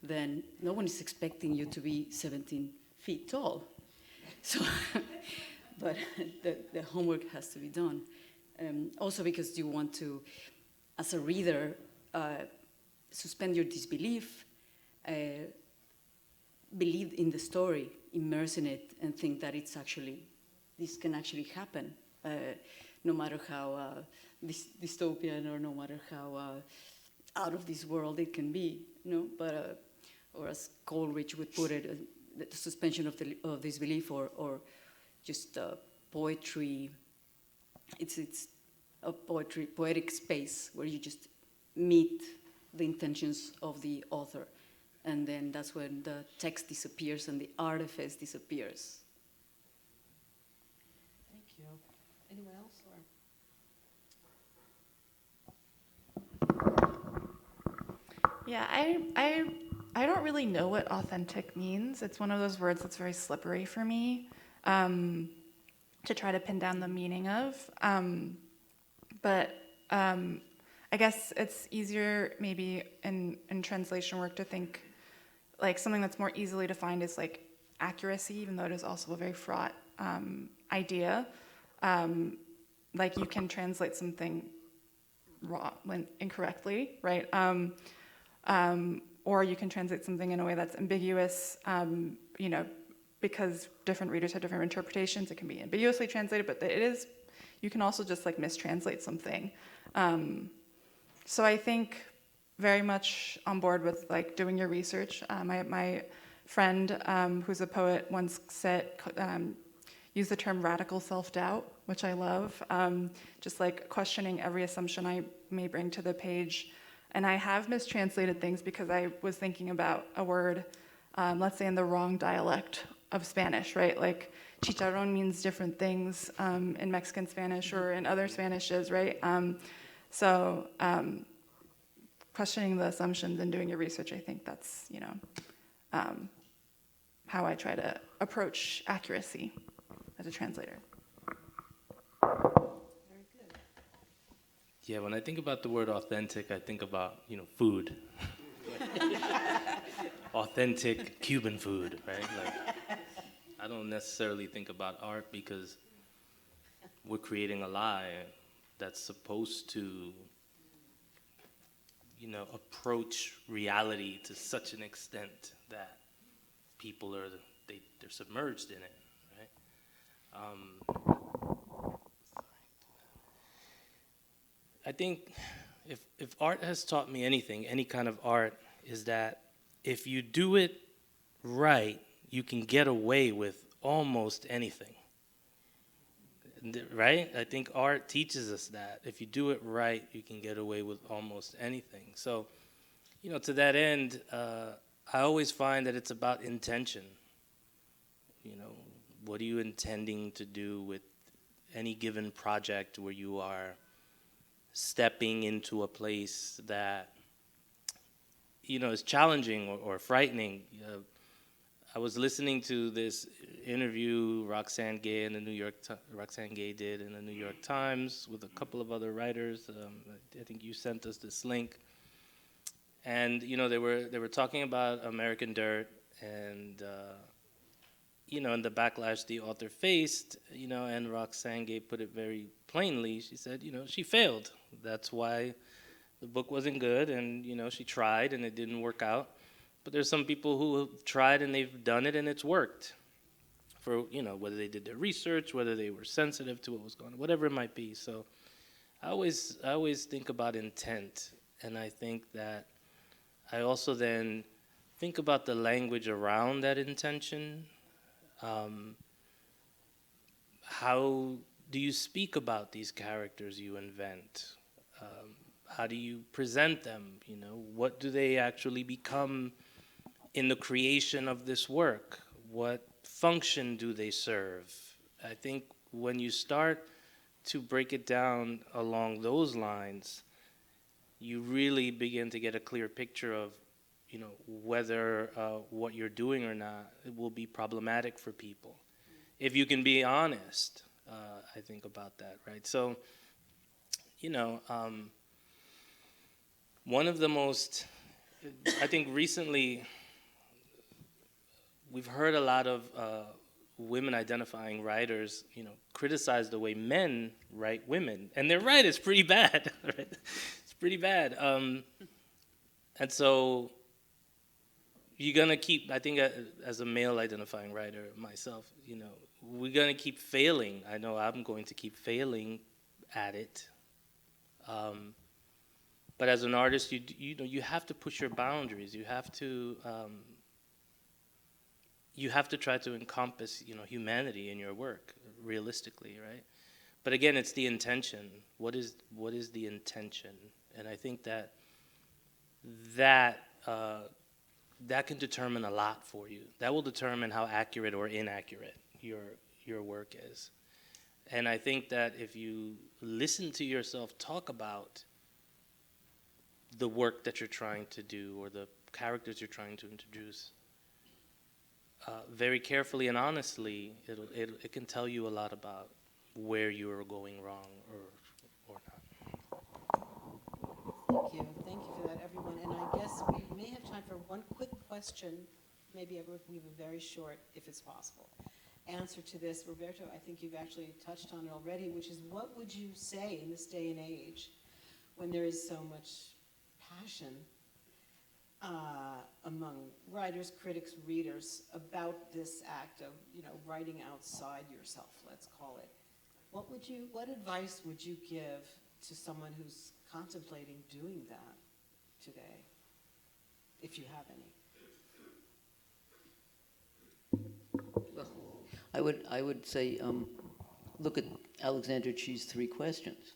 then no one is expecting you to be 17 feet tall. So, but the homework has to be done. Also because you want to, as a reader, suspend your disbelief, believe in the story, immerse in it, and think that this can actually happen, no matter how dystopian or no matter how out of this world it can be, But or as Coleridge would put it, the suspension of disbelief, or just poetry. It's a poetic space where you just meet the intentions of the author, and then that's when the text disappears and the artifice disappears. Thank you. Anyone else? Yeah, I don't really know what authentic means. It's one of those words that's very slippery for me to try to pin down the meaning of. But I guess it's easier maybe in translation work to think like something that's more easily defined is like accuracy, even though it is also a very fraught idea. Like you can translate something wrong, incorrectly, right? Or you can translate something in a way that's ambiguous, because different readers have different interpretations. It can be ambiguously translated, but you can also just like mistranslate something. So I think very much on board with like doing your research. My friend, who's a poet, once said, used the term radical self-doubt, which I love, just like questioning every assumption I may bring to the page. And I have mistranslated things because I was thinking about a word, let's say in the wrong dialect of Spanish, right? Like chicharrón means different things in Mexican Spanish or in other Spanishes, right? So questioning the assumptions and doing your research, I think that's, how I try to approach accuracy as a translator. Very good. Yeah, when I think about the word authentic, I think about, food. Authentic Cuban food, right? Like, I don't necessarily think about art because we're creating a lie that's supposed to, approach reality to such an extent that people they're submerged in it, right? I think if art has taught me anything, any kind of art, is that if you do it right, you can get away with almost anything. Right? I think art teaches us that. If you do it right, you can get away with almost anything. So, to that end, I always find that it's about intention. What are you intending to do with any given project where you are stepping into a place that, is challenging or frightening? I was listening to this interview Roxane Gay did in the New York Times with a couple of other writers. I think you sent us this link, and they were talking about American Dirt and and the backlash the author faced. And Roxane Gay put it very plainly. She said, she failed. That's why the book wasn't good, and she tried and it didn't work out. But there's some people who have tried and they've done it and it's worked. For whether they did their research, whether they were sensitive to what was going on, whatever it might be. So I always think about intent, and I think that I also then think about the language around that intention. How do you speak about these characters you invent? How do you present them? What do they actually become in the creation of this work? What function do they serve? I think when you start to break it down along those lines, you really begin to get a clear picture of, whether what you're doing or not, it will be problematic for people. If you can be honest, I think about that, right? So, one of the most, I think recently, we've heard a lot of women identifying writers, criticize the way men write women. And they're right, it's pretty bad. Right? It's pretty bad. And so you're going to keep, I think as a male identifying writer myself, we're going to keep failing. I know I'm going to keep failing at it. But as an artist, you have to push your boundaries. You have to try to encompass, humanity in your work, realistically, right? But again, it's the intention. What is the intention? And I think that can determine a lot for you. That will determine how accurate or inaccurate your work is. And I think that if you listen to yourself talk about the work that you're trying to do or the characters you're trying to introduce, very carefully and honestly, it can tell you a lot about where you are going wrong or not. Thank you for that, everyone. And I guess we may have time for one quick question. Maybe we have a very short, if it's possible, answer to this. Roberto, I think you've actually touched on it already, which is what would you say in this day and age when there is so much passion among writers, critics, readers about this act of, writing outside yourself, let's call it. What advice would you give to someone who's contemplating doing that today, if you have any? Well, I would say, look at Alexander Chi's 3 questions.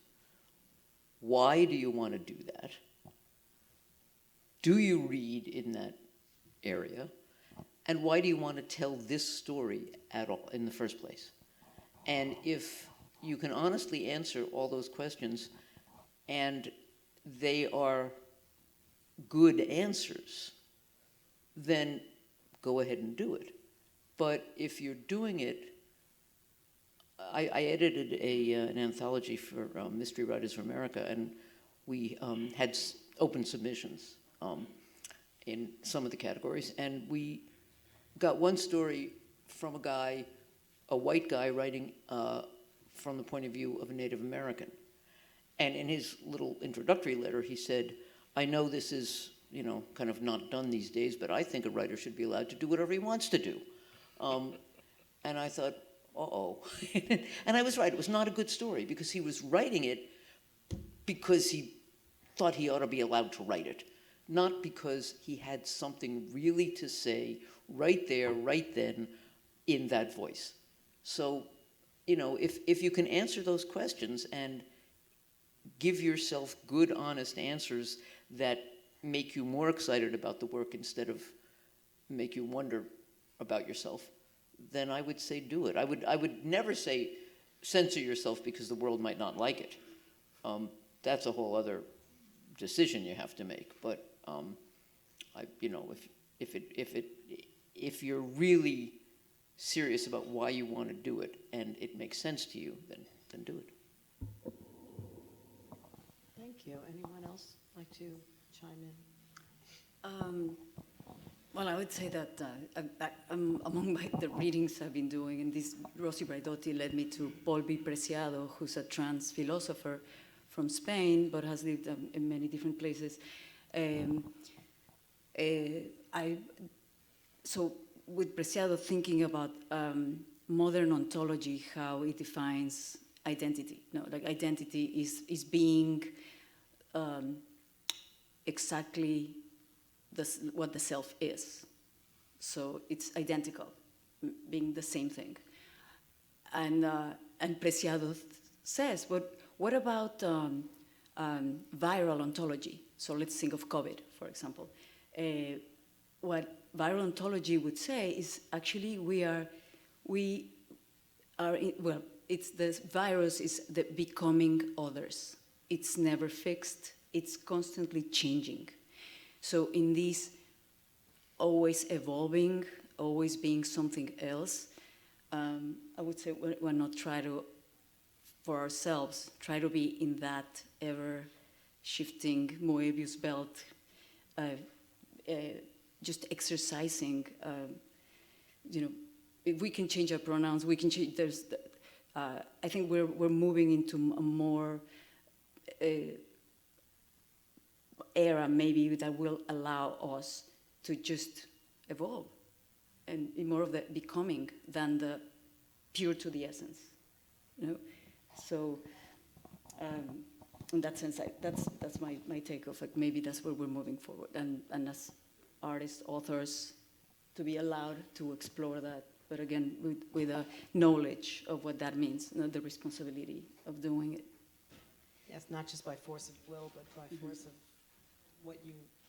Why do you want to do that? Do you read in that area? And why do you want to tell this story at all in the first place? And if you can honestly answer all those questions and they are good answers, then go ahead and do it. But if you're doing it I edited an anthology for Mystery Writers of America, and we had open submissions in some of the categories, and we got one story from a white guy writing from the point of view of a Native American. And in his little introductory letter, he said, I know this is, kind of not done these days, but I think a writer should be allowed to do whatever he wants to do. And I thought, uh-oh. And I was right, it was not a good story, because he was writing it because he thought he ought to be allowed to write it, not because he had something really to say right there, right then, in that voice. So, if you can answer those questions and give yourself good, honest answers that make you more excited about the work instead of make you wonder about yourself, then I would say do it. I would never say censor yourself because the world might not like it. That's a whole other decision you have to make. But if you're really serious about why you want to do it and it makes sense to you, then do it. Thank you. Anyone else like to chime in? Well, I would say that among the readings I've been doing, and this Rosy Braidotti led me to Paul B. Preciado, who's a trans philosopher from Spain, but has lived in many different places. So with Preciado, thinking about modern ontology, how it defines identity. No, like identity is being exactly what the self is. So it's identical, being the same thing. And Preciado says, what about viral ontology? So let's think of COVID, for example. What viral ontology would say is actually it's the virus is the becoming others. It's never fixed. It's constantly changing. So in this always evolving, always being something else, I would say we're not trying to, for ourselves, try to be in that ever-shifting Moebius belt, just exercising, if we can change our pronouns, we can change, I think we're moving into a more era maybe that will allow us to just evolve and more of the becoming than the pure to the essence, So in that sense, that's my take of it. Maybe that's where we're moving forward, and as artists, authors, to be allowed to explore that, but again, with a knowledge of what that means, the responsibility of doing it. Yes, not just by force of will, but by force of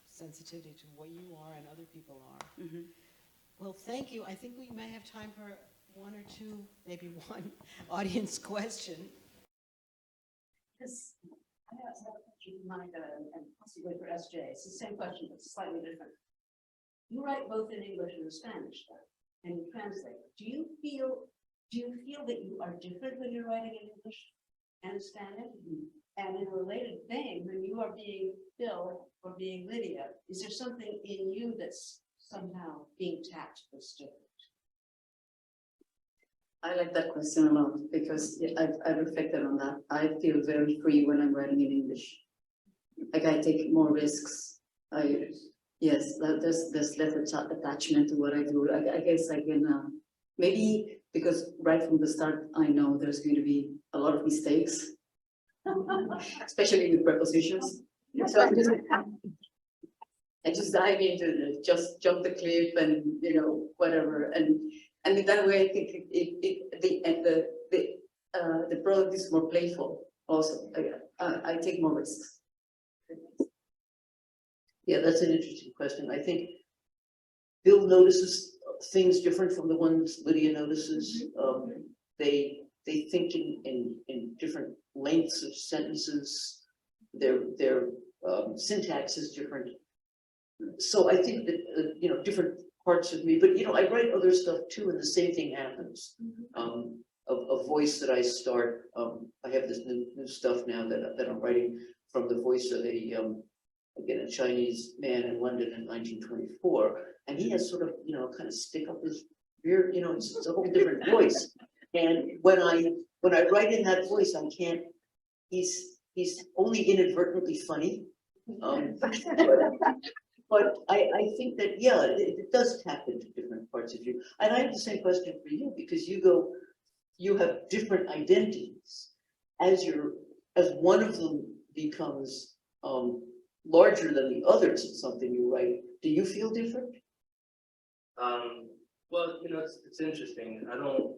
sensitivity to what you are and other people are. Mm-hmm. Well, thank you. I think we may have time for one or two, maybe one audience question. Yes, I have a question for Monica and possibly for SJ. It's the same question, but slightly different. You write both in English and in Spanish, and you translate. Do you feel that you are different when you're writing in English and Spanish? And in a related vein, when you are being Phil or being Lydia, is there something in you that's somehow being tapped that's different? I like that question a lot because I've reflected on that. I feel very free when I'm writing in English. Like I take more risks. Yes, there's less attachment to what I do. I guess I can, maybe because right from the start, I know there's going to be a lot of mistakes, especially with prepositions. So I just dive into it, just jump the cliff and, whatever. And in that way, I think the product is more playful also. I take more risks. Yeah, that's an interesting question. I think Bill notices things different from the ones Lydia notices. They think in different lengths of sentences. Their syntax is different. So I think that different parts of me. But I write other stuff too, and the same thing happens. a voice that I start. I have this new stuff now that I'm writing from the voice of a Chinese man in London in 1924, and he has sort of, kind of stick up his beard, it's a whole different voice. And when I write in that voice, I can't. He's only inadvertently funny. But I think that, yeah, it does tap into different parts of you. And I have the same question for you, because you have different identities. As one of them becomes larger than the others in something you write, do you feel different? Well, it's interesting. I don't know.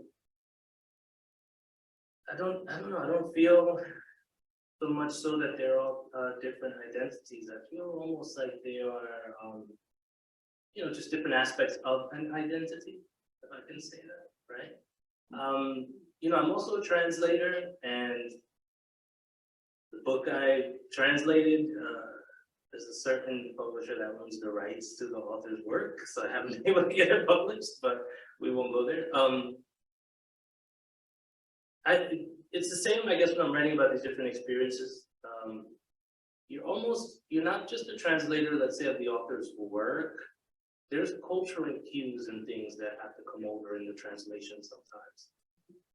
I don't feel so much so that they're all different identities. I feel almost like they are, just different aspects of an identity, if I can say that, right? I'm also a translator, and the book I translated, there's a certain publisher that owns the rights to the author's work, so I haven't been able to get it published, but we won't go there. It's the same, I guess, when I'm writing about these different experiences. You're not just a translator, let's say, of the author's work. There's cultural cues and things that have to come over in the translation sometimes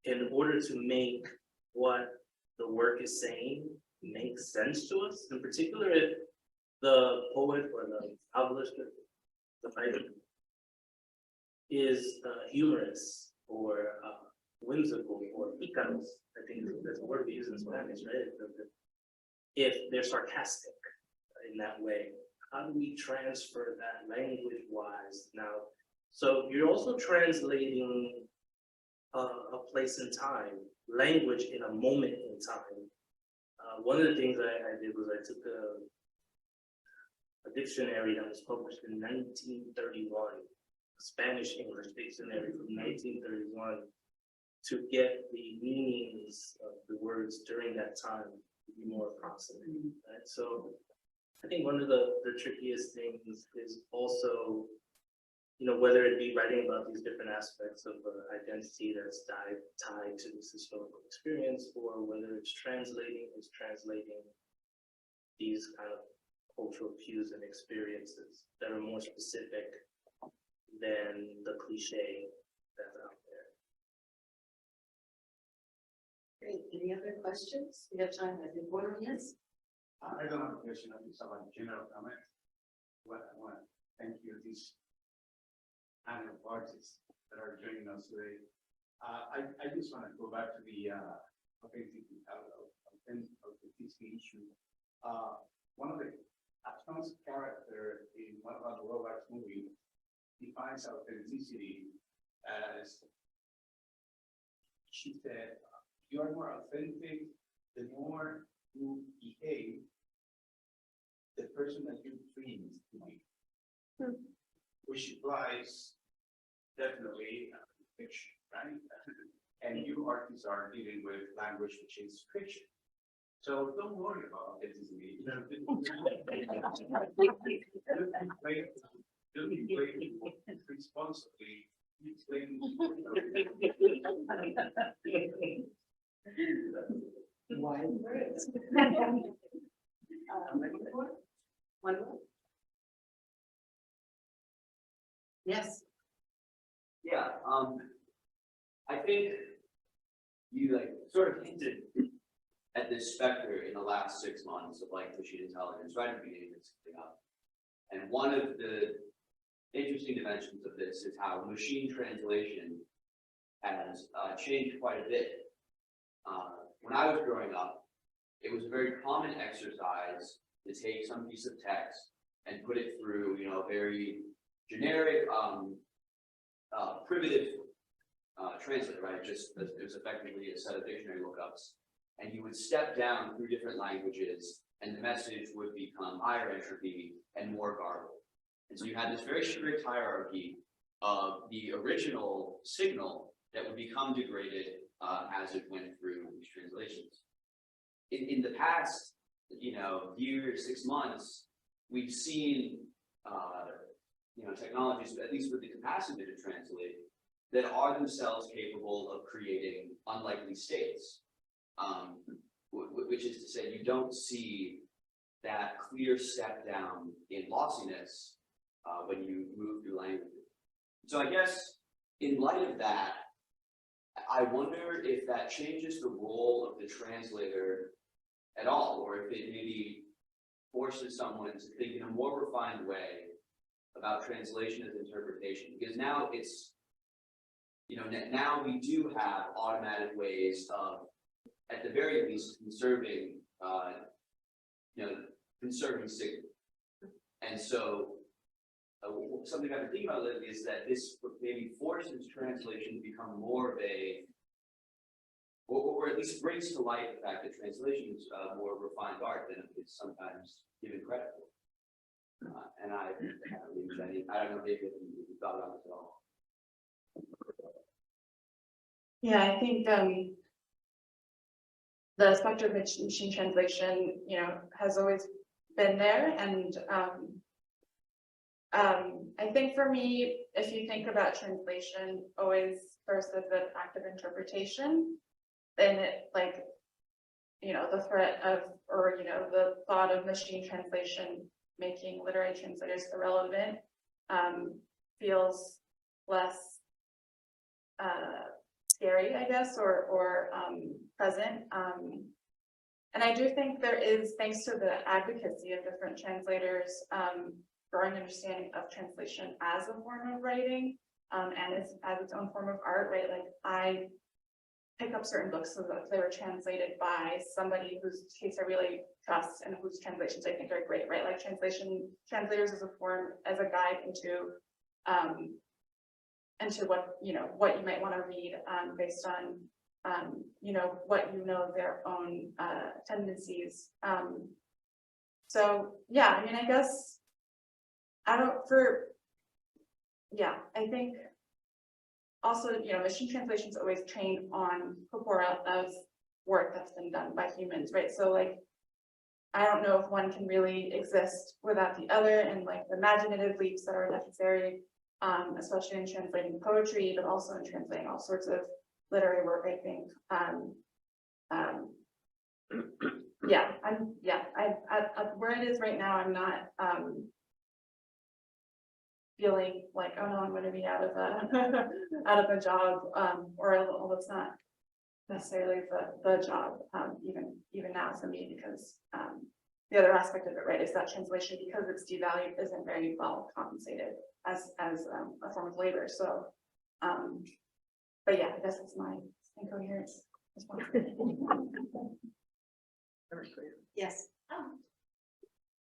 in order to make what the work is saying make sense to us. In particular, if the poet or the novelist, the writer, is humorous or whimsical or picaros, I think that's a word we use in Spanish, right? If they're sarcastic in that way, how do we transfer that language-wise now? So you're also translating a place in time, language in a moment in time. One of the things I did was I took a dictionary that was published in 1931, a Spanish-English dictionary from 1931, to get the meanings of the words during that time to be more approximate, right? So I think one of the trickiest things is also, whether it be writing about these different aspects of identity that's tied to this historical experience, or whether it's translating these kind of cultural cues and experiences that are more specific than the cliche that's out there. Great. Any other questions? We have time. I think one, yes. I don't have a question. I just have a general comment. I want to thank you, these panel of artists that are joining us today. I just want to go back to the authenticity issue. One of the Atom's character in one of the Robards movie defines authenticity as, she said, you are more authentic the more you behave the person that you dream to be, which implies definitely fiction, right? And you artists are dealing with language which is fiction. So don't worry about authenticity. Don't be responsibly. Why words? One more. Yes. Yeah, I think you sort of hinted at this specter in the last 6 months of machine intelligence right at the beginning of something up. And one of the interesting dimensions of this is how machine translation has changed quite a bit. When I was growing up, it was a very common exercise to take some piece of text and put it through, a very generic, primitive translate, right? Just it was effectively a set of dictionary lookups, and you would step down through different languages, and the message would become higher entropy and more garbled. And so you had this very strict hierarchy of the original signal that would become degraded as it went through these translations. In the past, year, 6 months, we've seen, technologies, at least with the capacity to translate, that are themselves capable of creating unlikely states. Which is to say, you don't see that clear step down in lossiness when you move through language. So I guess in light of that, I wonder if that changes the role of the translator at all, or if it maybe forces someone to think in a more refined way about translation as interpretation, because now it's, now we do have automatic ways of, at the very least, conserving, conserving signal. And so something I've been thinking about lately is that this maybe forces translation to become more of a, or at least brings to light the fact that translation is more refined art than it's sometimes given credit for. And I don't know if you thought about it at all. Yeah, I think the specter of machine translation, has always been there, and I think for me, if you think about translation always first as an act of interpretation, then it the threat of, or the thought of machine translation making literary translators irrelevant feels less scary, I guess, or present. And I do think there is, thanks to the advocacy of different translators, growing understanding of translation as a form of writing, and as its own form of art, right? Like I pick up certain books so that they were translated by somebody whose case I really trust and whose translations I think are great, right? Like translators as a form, as a guide into what what you might want to read based on what their own tendencies. So yeah, I mean, I guess I think also, machine translation is always trained on corpora of work that's been done by humans, right? So like, I don't know if one can really exist without the other, and like the imaginative leaps that are necessary, especially in translating poetry, but also in translating all sorts of literary work, I think. Where it is right now, I'm not feeling like, oh no, I'm going to be out of a job, although it's not necessarily the job, even now for me, because the other aspect of it, right, is that translation, because it's devalued, isn't very well compensated as a form of labor. So, but yeah, I guess it's my incoherence. Yes.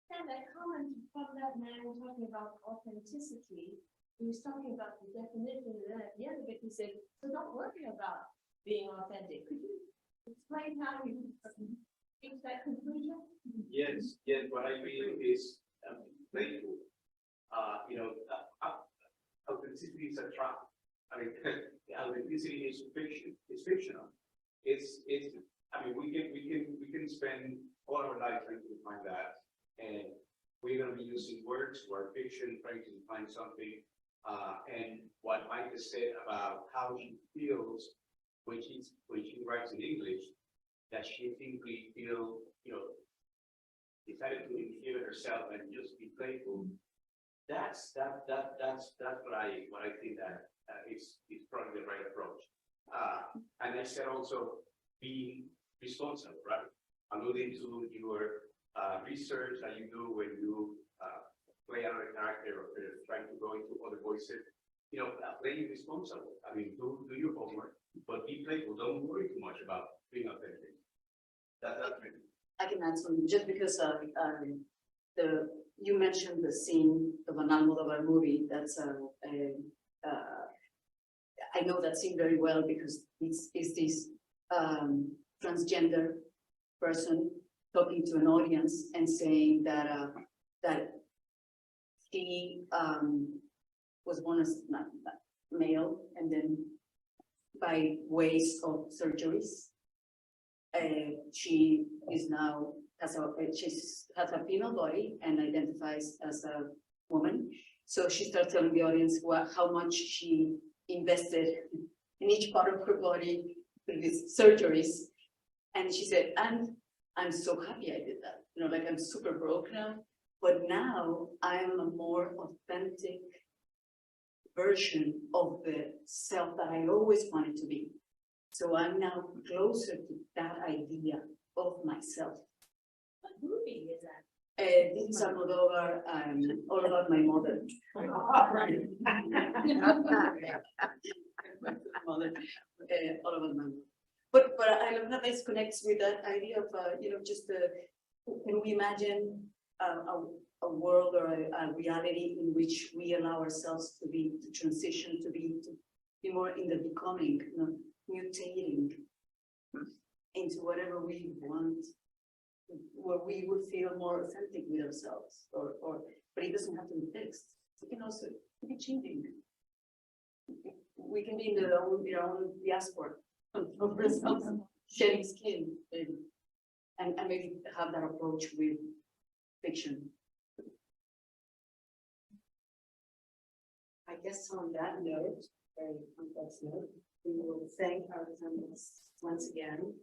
And that comment from that man talking about authenticity, he was talking about the definition, and then at the end of it, he said, so don't worry about being authentic. Could you explain how you reach that conclusion? Yes, what I mean is playful. Authenticity is a trap. I mean, authenticity is fiction. It's fictional. We can spend all our life trying to find that. And we're going to be using words or fiction, trying to find something. And what Mike has said about how she feels when she writes in English, that she simply decided to inhibit herself and just be playful. That's what I think that is probably the right approach. And I said also being responsible, right? Alluding to your research that you do when you play another character or trying to go into other voices, playing responsible. I mean, do your homework, but be playful. Don't worry too much about being authentic. That's me. I can add something, just because you mentioned the scene of an Almodovar movie. That's I know that scene very well because it's this transgender person talking to an audience and saying that that he was born as male, and then by ways of surgeries, she is now has a female body and identifies as a woman. So she starts telling the audience how much she invested in each part of her body through these surgeries. And she said, and I'm so happy I did that. You know, like I'm super broke now, but now I'm a more authentic version of the self that I always wanted to be. So I'm now closer to that idea of myself. What movie is that? This is Almodovar, all about my mother. Mother, all about my mother. But I love how this connects with that idea of, you know, just can we imagine a world or a reality in which we allow ourselves to transition, to be more in the becoming, you know, mutating into whatever we want, where we would feel more authentic with ourselves, but it doesn't have to be fixed. It can also be changing. We can be in our own diaspora of ourselves, shedding skin, and maybe have that approach with fiction. I guess on that note, very complex note, we will thank our panelists once again